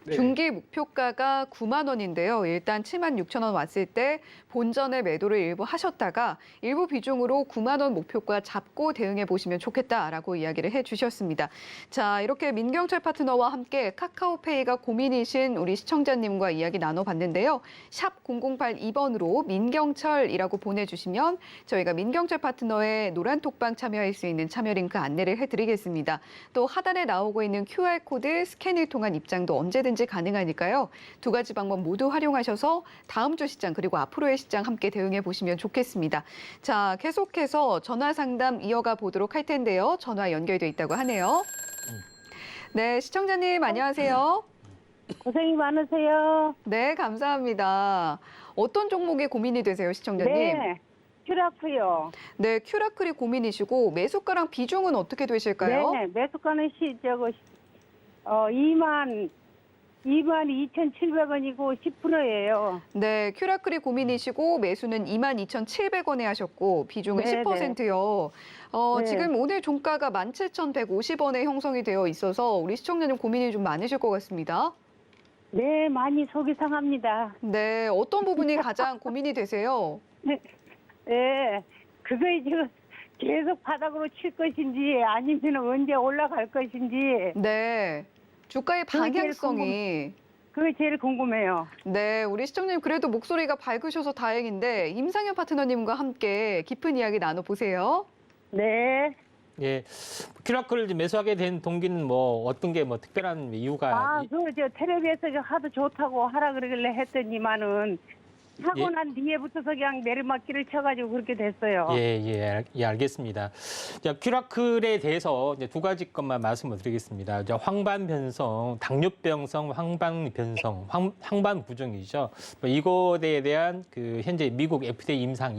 네. 중기 목표가가 9만 원인데요. 일단 7만 6천 원 왔을 때 본전에 매도를 일부 하셨다가 일부 비중으로 9만 원 목표가 잡고 대응해 보시면 좋겠다라고 이야기를 해주셨습니다. 자, 이렇게 민경철 파트너와 함께 카카오페이가 고민이신 우리 시청자님과 이야기 나눠봤는데요. 샵 0082번으로 민경철이라고 보내주시면 저희가 민경철 파트너의 노란 톡방 참여할 수 있는 참여 링크 안내를 해드리겠습니다. 또 하단에 나오고 있는 QR코드 스캔을 통한 입장도 언제든지 가능하니까요. 두 가지 방법 모두 활용하셔서 다음 주 시장 그리고 앞으로의 시장 함께 대응해 보시면 좋겠습니다. 자, 계속해서 전화 상담 이어가 보도록 할 텐데요. 전화 연결돼 있다고 하네요. 네, 시청자님 안녕하세요. 고생이 많으세요. 네, 감사합니다. 어떤 종목에 고민이 되세요, 시청자님? 네. 큐라프요. 네, 큐라클이 고민이시고 매수가랑 비중은 어떻게 되실까요? 네, 매수가는 22,700원이고 10%예요. 네, 큐라클이 고민이시고 매수는 22,700원에 하셨고 비중은 네, 10%요. 네. 지금 오늘 종가가 17,150원에 형성이 되어 있어서 우리 시청자님 고민이 좀 많으실 것 같습니다. 네, 많이 속이 상합니다. 네, 어떤 부분이 가장 고민이 되세요? 네, 그거에 지금 계속 바닥으로 칠 것인지 아니면 언제 올라갈 것인지 네, 주가의 제일 방향성이 그게 제일 궁금해요. 네, 우리 시청자님 그래도 목소리가 밝으셔서 다행인데 임상현 파트너님과 함께 깊은 이야기 나눠보세요. 네. 예, 큐라클을 이제 매수하게 된 동기는 뭐 어떤 게 뭐 특별한 이유가 저 텔레비에서 하도 좋다고 하라 그러길래 했더니만은 사고 예. 난 뒤에부터서 그냥 내리막길을 쳐가지고 그렇게 됐어요. 예, 알겠습니다. 자, 큐라클에 대해서 이제 두 가지 것만 말씀을 드리겠습니다. 이제 황반변성, 당뇨병성 황반변성, 황반부종이죠. 뭐 이것에 대한 그 현재 미국 FDA 임상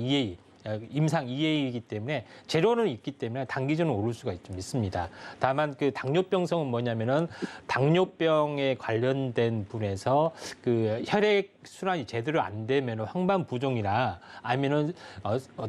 EA이기 때문에 재료는 있기 때문에 단기적으로 오를 수가 좀 있습니다. 다만 그 당뇨병성은 뭐냐면은 당뇨병에 관련된 분에서 그 혈액 순환이 제대로 안 되면 황반부종이나 아니면은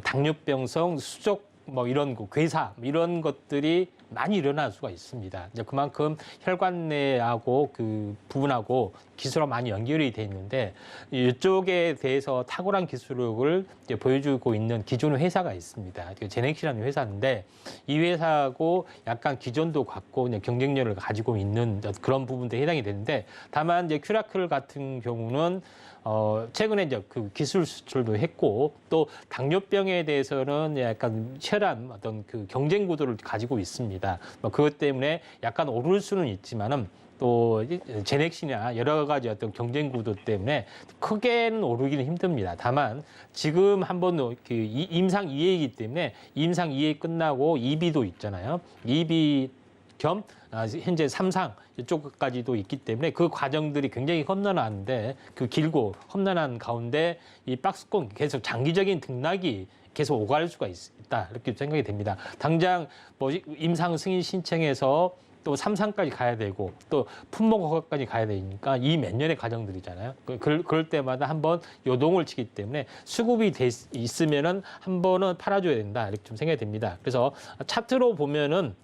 당뇨병성 수족 뭐 이런 거, 괴사 이런 것들이 많이 일어날 수가 있습니다. 이제 그만큼 혈관 내하고 그 부분하고 기술과 많이 연결이 돼 있는데 이쪽에 대해서 탁월한 기술력을 이제 보여주고 있는 기존 회사가 있습니다. 제넥시라는 회사인데 이 회사하고 약간 기존도 갖고 이제 경쟁력을 가지고 있는 그런 부분들에 해당이 되는데 다만 이제 큐라클 같은 경우는 최근에 이제 그 기술 수출도 했고 또 당뇨병에 대해서는 약간 치열한 어떤 그 경쟁 구도를 가지고 있습니다. 뭐 그것 때문에 약간 오를 수는 있지만은 또 제넥시나 여러 가지 어떤 경쟁 구도 때문에 크게는 오르기는 힘듭니다. 다만 지금 한번 그 임상 2회이기 때문에 임상 2회 끝나고 2비도 있잖아요. 2비 겸 현재 3상 이쪽까지도 있기 때문에 그 과정들이 굉장히 험난한데 그 길고 험난한 가운데 이 박스권 계속 장기적인 등락이 계속 오갈 수가 있다 이렇게 생각이 됩니다. 당장 뭐 임상 승인 신청해서 또 3상까지 가야 되고 또 품목 허가까지 가야 되니까 이 몇 년의 과정들이잖아요. 그럴 때마다 한번 요동을 치기 때문에 수급이 있으면은 한 번은 팔아줘야 된다 이렇게 좀 생각이 됩니다. 그래서 차트로 보면은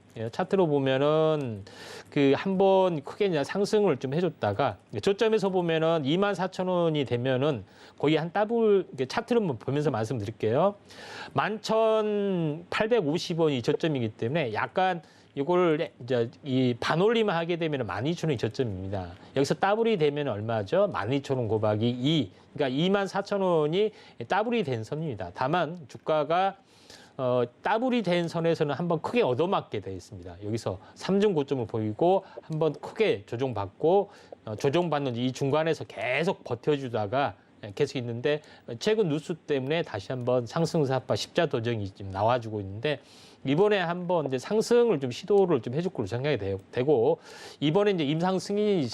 그 한 번 크게 이제 상승을 좀 해줬다가 저점에서 보면은 24,000원이 되면은 거의 한 더블 차트를 보면서 말씀드릴게요. 11,850원이 저점이기 때문에 약간 이걸 이제 이 반올림을 하게 되면 12,000원이 저점입니다. 여기서 더블이 되면 얼마죠? 12,000원 곱하기 2. 그러니까 24,000원이 더블이 된 선입니다. 다만 주가가 더블이 된 선에서는 한번 크게 얻어맞게 되어 있습니다. 여기서 3중 고점을 보이고 한번 크게 조정받고 조정받는 이 중간에서 계속 버텨주다가 계속 있는데 최근 뉴스 때문에 다시 한번 상승사파 십자 도정이 지금 나와주고 있는데 이번에 한번 이제 상승을 좀 시도를 좀 해줄 걸로 생각이 되고 이번에 이제 임상 승인이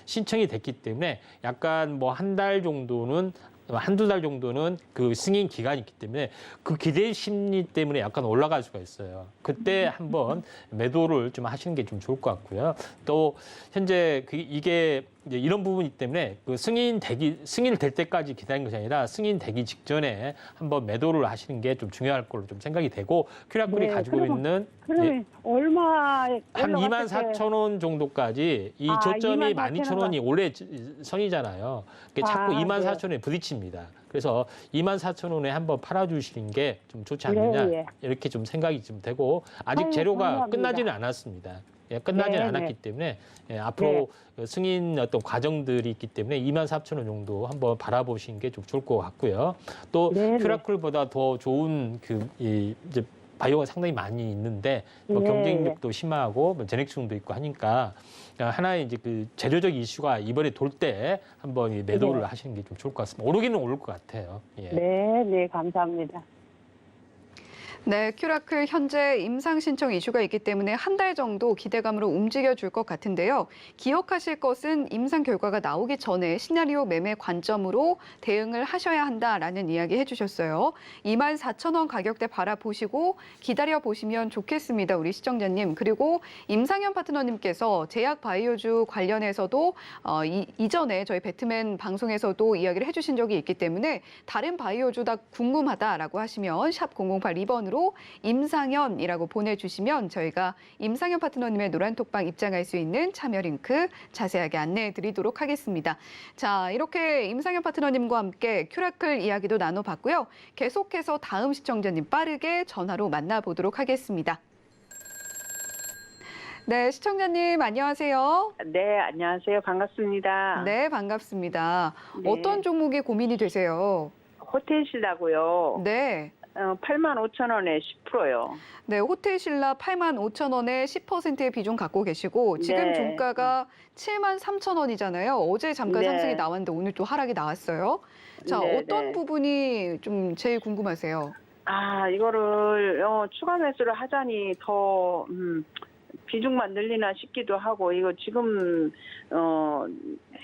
신청이 됐기 때문에 약간 뭐 한 달 정도는 한두 달 정도는 그 승인 기간이 있기 때문에 그 기대 심리 때문에 약간 올라갈 수가 있어요. 그때 한번 매도를 좀 하시는 게 좀 좋을 것 같고요. 또 현재 이게 이제 이런 부분이기 때문에 그 승인 될 때까지 기다린 것이 아니라 승인 되기 직전에 한번 매도를 하시는 게 좀 중요할 걸로 좀 생각이 되고 큐라클이 가지고 있는 그러면 얼마 한 24,000원 정도까지 이 저점이 12,000원이 원래 선이잖아요. 자꾸 24,000원에 부딪힙니다. 그래서 24,000원에 한번 팔아주시는 게 좀 좋지 않느냐 이렇게 좀 생각이 좀 되고 아직 재료가 감사합니다. 끝나지는 않았습니다. 끝나지는 않았기 때문에 앞으로 승인 어떤 과정들이 있기 때문에 24,000원 정도 한번 바라보시는 게 좀 좋을 것 같고요. 또 큐라클보다 더 좋은 이제 바이오가 상당히 많이 있는데 뭐 경쟁력도 심하고 뭐 전액수도 있고 하니까 하나의 이제 그 재료적 이슈가 이번에 돌 때 한번 이 매도를 하시는 게 좀 좋을 것 같습니다. 오르기는 오를 것 같아요. 네, 감사합니다. 네, 큐라클 현재 임상 신청 이슈가 있기 때문에 한 달 정도 기대감으로 움직여줄 것 같은데요. 기억하실 것은 임상 결과가 나오기 전에 시나리오 매매 관점으로 대응을 하셔야 한다라는 이야기 해주셨어요. 24,000원 가격대 바라보시고 기다려보시면 좋겠습니다. 우리 시청자님. 그리고 임상현 파트너님께서 제약 바이오주 관련해서도 이전에 저희 배트맨 방송에서도 이야기를 해주신 적이 있기 때문에 다른 바이오주다 궁금하다라고 하시면 샵 008-2번으로 임상현이라고 보내주시면 저희가 임상현 파트너님의 노란톡방 입장할 수 있는 참여 링크 자세하게 안내해 드리도록 하겠습니다. 자, 이렇게 임상현 파트너님과 함께 큐라클 이야기도 나눠봤고요. 계속해서 다음 시청자님 빠르게 전화로 만나보도록 하겠습니다. 네, 시청자님 안녕하세요. 네, 안녕하세요. 반갑습니다. 네, 반갑습니다. 네. 어떤 종목이 고민이 되세요? 호텔신라고요. 네. 85,000원에 10%요. 네, 호텔신라 85,000원에 10%의 비중 갖고 계시고 지금 네. 종가가 73,000원이잖아요. 어제 잠깐 네. 상승이 나왔는데 오늘 또 하락이 나왔어요. 자, 네, 어떤 네. 부분이 좀 제일 궁금하세요? 이거를 추가 매수를 하자니 더 비중만 늘리나 싶기도 하고 이거 지금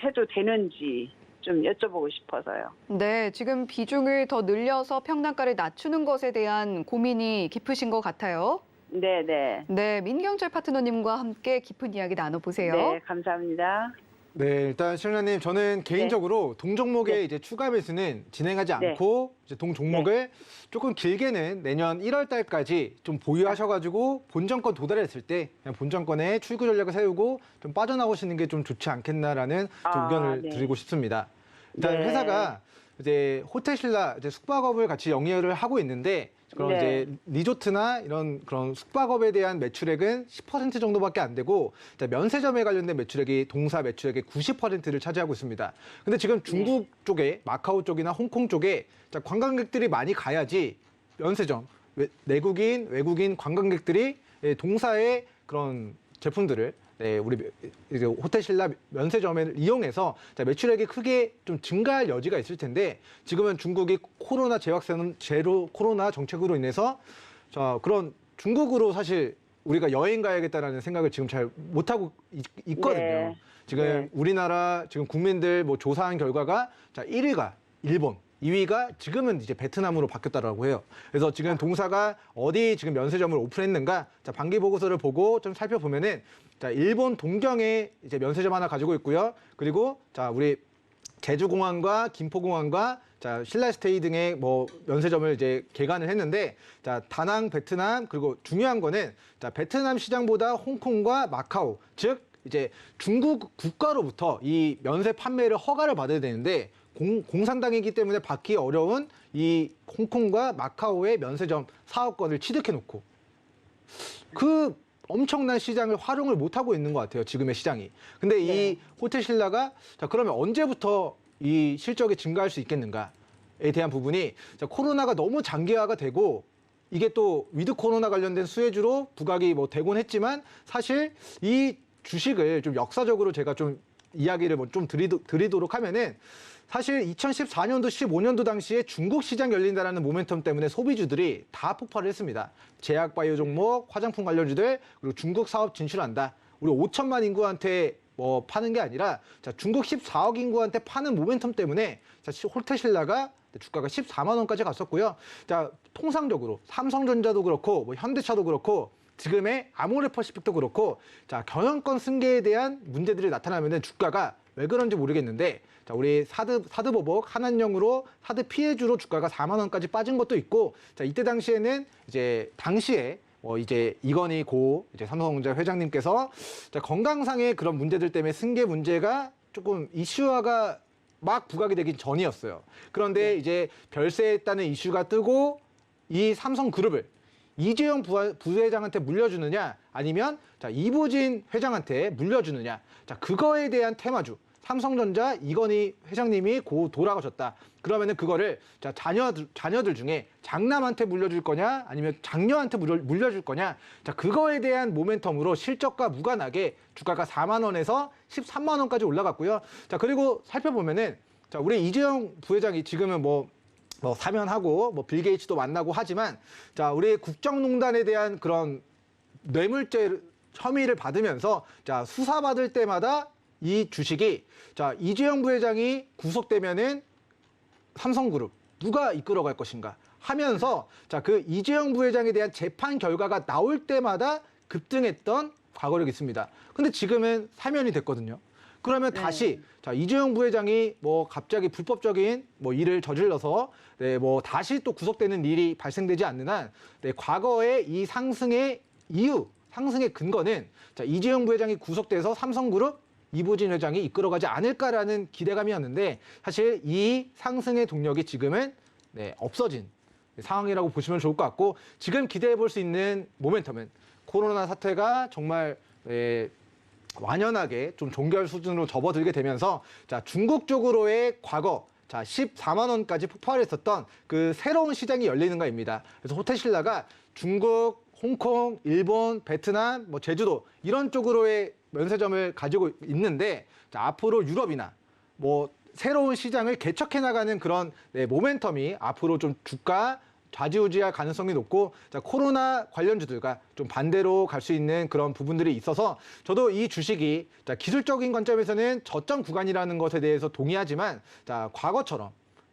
해도 되는지 좀 여쭤보고 싶어서요. 네, 지금 비중을 더 늘려서 평단가를 낮추는 것에 대한 고민이 깊으신 것 같아요. 네, 네. 네, 민경철 파트너님과 함께 깊은 이야기 나눠보세요. 네, 감사합니다. 네, 일단 시청자님 저는 개인적으로 동종목의 이제 추가 매수는 진행하지 않고 이제 동종목을 조금 길게는 내년 1월 달까지 좀 보유하셔가지고 본전권 도달했을 때 그냥 본전권에 출구 전략을 세우고 좀 빠져나오시는 게 좀 좋지 않겠나라는 좀 의견을 드리고 싶습니다. 일단 네. 회사가 이제 호텔신라 이제 숙박업을 같이 영위를 하고 있는데 그런 이제 리조트나 이런 그런 숙박업에 대한 매출액은 10% 정도밖에 안 되고 면세점에 관련된 매출액이 동사 매출액의 90%를 차지하고 있습니다. 근데 지금 중국 쪽에 마카오 쪽이나 홍콩 쪽에 관광객들이 많이 가야지 면세점, 내국인, 외국인 관광객들이 동사의 그런 제품들을 우리 이제 호텔신라 면세점을 이용해서 매출액이 크게 좀 증가할 여지가 있을 텐데 지금은 중국이 코로나 제로 코로나 정책으로 인해서 그런 중국으로 사실 우리가 여행 가야겠다라는 생각을 지금 잘 못하고 있거든요. 네. 지금 우리나라 지금 국민들 뭐 조사한 결과가 1위가 일본, 2위가 지금은 이제 베트남으로 바뀌었다라고 해요. 그래서 지금 동사가 어디 지금 면세점을 오픈했는가 반기 보고서를 보고 좀 살펴보면은 일본 동경에 이제 면세점 하나 가지고 있고요. 그리고 우리 제주공항과 김포공항과 신라스테이 등의 뭐 면세점을 이제 개관을 했는데 다낭, 베트남 그리고 중요한 거는 베트남 시장보다 홍콩과 마카오 즉 이제 중국 국가로부터 이 면세 판매를 허가를 받아야 되는데 공산당이기 때문에 받기 어려운 이 홍콩과 마카오의 면세점 사업권을 취득해 놓고 그 엄청난 시장을 활용을 못하고 있는 것 같아요. 지금의 시장이. 근데 이 호텔 신라가 자 그러면 언제부터 이 실적이 증가할 수 있겠는가에 대한 부분이 자, 코로나가 너무 장기화가 되고 이게 또 위드 코로나 관련된 수혜주로 부각이 뭐 되곤 했지만 사실 이 주식을 좀 역사적으로 제가 좀 이야기를 뭐 좀 드리도록 하면은 사실 2014년도, 15년도 당시에 중국 시장 열린다라는 모멘텀 때문에 소비주들이 다 폭발을 했습니다. 제약 바이오 종목, 화장품 관련주들, 그리고 중국 사업 진출한다. 우리 5천만 인구한테 뭐 파는 게 아니라 자, 중국 14억 인구한테 파는 모멘텀 때문에 자, 호텔 신라가 주가가 14만 원까지 갔었고요. 자, 통상적으로 삼성전자도 그렇고 뭐 현대차도 그렇고 지금의 아모레퍼시픽도 그렇고 자, 경영권 승계에 대한 문제들이 나타나면은 주가가 왜 그런지 모르겠는데 자, 우리 사드보복 한한령으로 사드 피해주로 주가가 4만 원까지 빠진 것도 있고 자, 이때 당시에는 당시에 이제 이건희 고 이제 삼성전자 회장님께서 자, 건강상의 그런 문제들 때문에 승계 문제가 조금 이슈화가 막 부각이 되기 전이었어요. 그런데 이제 별세했다는 이슈가 뜨고 이 삼성그룹을 이재용 부회장한테 물려주느냐 아니면 자, 이부진 회장한테 물려주느냐 자, 그거에 대한 테마주 삼성전자 이건희 회장님이 고 돌아가셨다. 그러면은 그거를 자, 자녀들 중에 장남한테 물려줄 거냐 아니면 장녀한테 물려줄 거냐 자, 그거에 대한 모멘텀으로 실적과 무관하게 주가가 4만 원에서 13만 원까지 올라갔고요. 자, 그리고 살펴보면은 자, 우리 이재용 부회장이 지금은 뭐 사면하고 뭐 빌 게이츠도 만나고 하지만 자, 우리 국정농단에 대한 그런 뇌물죄 혐의를 받으면서 자, 수사받을 때마다 이 주식이 자, 이재용 부회장이 구속되면은 삼성그룹 누가 이끌어갈 것인가 하면서 자, 그 이재용 부회장에 대한 재판 결과가 나올 때마다 급등했던 과거력이 있습니다. 근데 지금은 사면이 됐거든요. 그러면 다시 자, 이재용 부회장이 뭐 갑자기 불법적인 뭐 일을 저질러서 뭐 다시 또 구속되는 일이 발생되지 않는 한 과거의 이 상승의 이유, 상승의 근거는 자, 이재용 부회장이 구속돼서 삼성그룹 이부진 회장이 이끌어가지 않을까라는 기대감이었는데 사실 이 상승의 동력이 지금은 없어진 상황이라고 보시면 좋을 것 같고 지금 기대해 볼 수 있는 모멘텀은 코로나 사태가 정말 완연하게 좀 종결 수준으로 접어들게 되면서 자, 중국 쪽으로의 과거 자, 14만 원까지 폭발했었던 그 새로운 시장이 열리는 거입니다. 그래서 호텔 신라가 중국, 홍콩, 일본, 베트남, 뭐 제주도 이런 쪽으로의 면세점을 가지고 있는데 자, 앞으로 유럽이나 뭐 새로운 시장을 개척해 나가는 그런 모멘텀이 앞으로 좀 주가 좌지우지할 가능성이 높고 자, 코로나 관련주들과 좀 반대로 갈 수 있는 그런 부분들이 있어서 저도 이 주식이 자, 기술적인 관점에서는 저점 구간이라는 것에 대해서 동의하지만 자, 과거처럼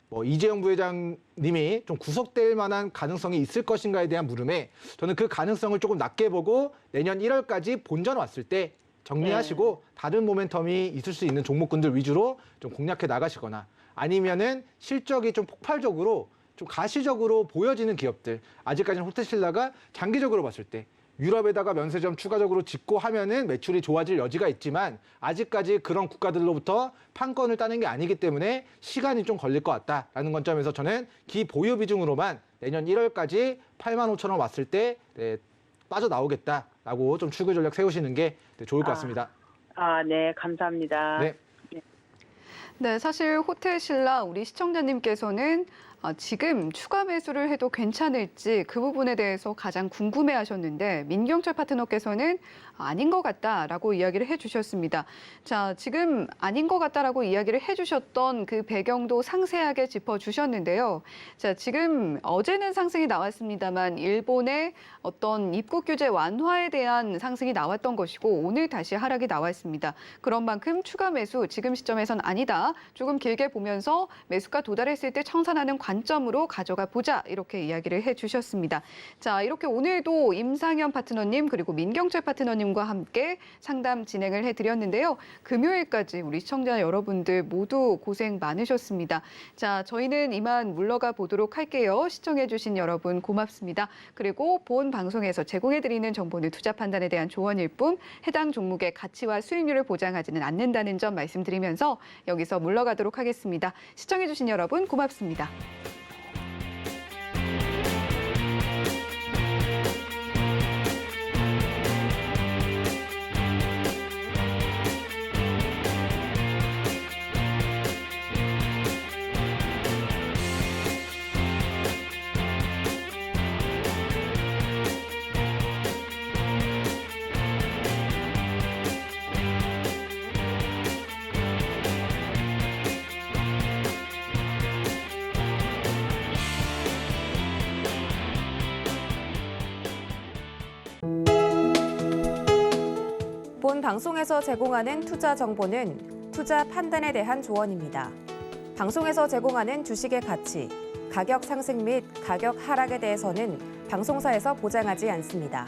뭐 이재용 부회장님이 좀 구속될 만한 가능성이 있을 것인가에 대한 물음에 저는 그 가능성을 조금 낮게 보고 내년 1월까지 본전 왔을 때 정리하시고 다른 모멘텀이 있을 수 있는 종목군들 위주로 좀 공략해 나가시거나 아니면은 실적이 좀 폭발적으로 좀 가시적으로 보여지는 기업들 아직까지는 호텔 신라가 장기적으로 봤을 때 유럽에다가 면세점 추가적으로 짓고 하면은 매출이 좋아질 여지가 있지만 아직까지 그런 국가들로부터 판권을 따는 게 아니기 때문에 시간이 좀 걸릴 것 같다라는 관점에서 저는 기보유 비중으로만 내년 1월까지 8만 5천 원 왔을 때 빠져나오겠다라고 좀 출구 전략 세우시는 게 좋을 것 같습니다. 네, 감사합니다. 네. 네, 사실 호텔 신라 우리 시청자님께서는 지금 추가 매수를 해도 괜찮을지 그 부분에 대해서 가장 궁금해하셨는데 민경철 파트너께서는 아닌 것 같다라고 이야기를 해주셨습니다. 자, 지금 아닌 것 같다라고 이야기를 해주셨던 그 배경도 상세하게 짚어주셨는데요. 자, 지금 어제는 상승이 나왔습니다만 일본의 어떤 입국 규제 완화에 대한 상승이 나왔던 것이고 오늘 다시 하락이 나왔습니다. 그런 만큼 추가 매수 지금 시점에선 아니다. 조금 길게 보면서 매수가 도달했을 때 청산하는 관점으로 가져가 보자 이렇게 이야기를 해주셨습니다. 자, 이렇게 오늘도 임상현 파트너님 그리고 민경철 파트너님과 함께 상담 진행을 해드렸는데요. 금요일까지 우리 시청자 여러분들 모두 고생 많으셨습니다. 자, 저희는 이만 물러가 보도록 할게요. 시청해주신 여러분 고맙습니다. 그리고 본 방송에서 제공해드리는 정보는 투자 판단에 대한 조언일 뿐 해당 종목의 가치와 수익률을 보장하지는 않는다는 점 말씀드리면서 여기서 물러가도록 하겠습니다. 시청해주신 여러분 고맙습니다. 본 방송에서 제공하는 투자 정보는 투자 판단에 대한 조언입니다. 방송에서 제공하는 주식의 가치, 가격 상승 및 가격 하락에 대해서는 방송사에서 보장하지 않습니다.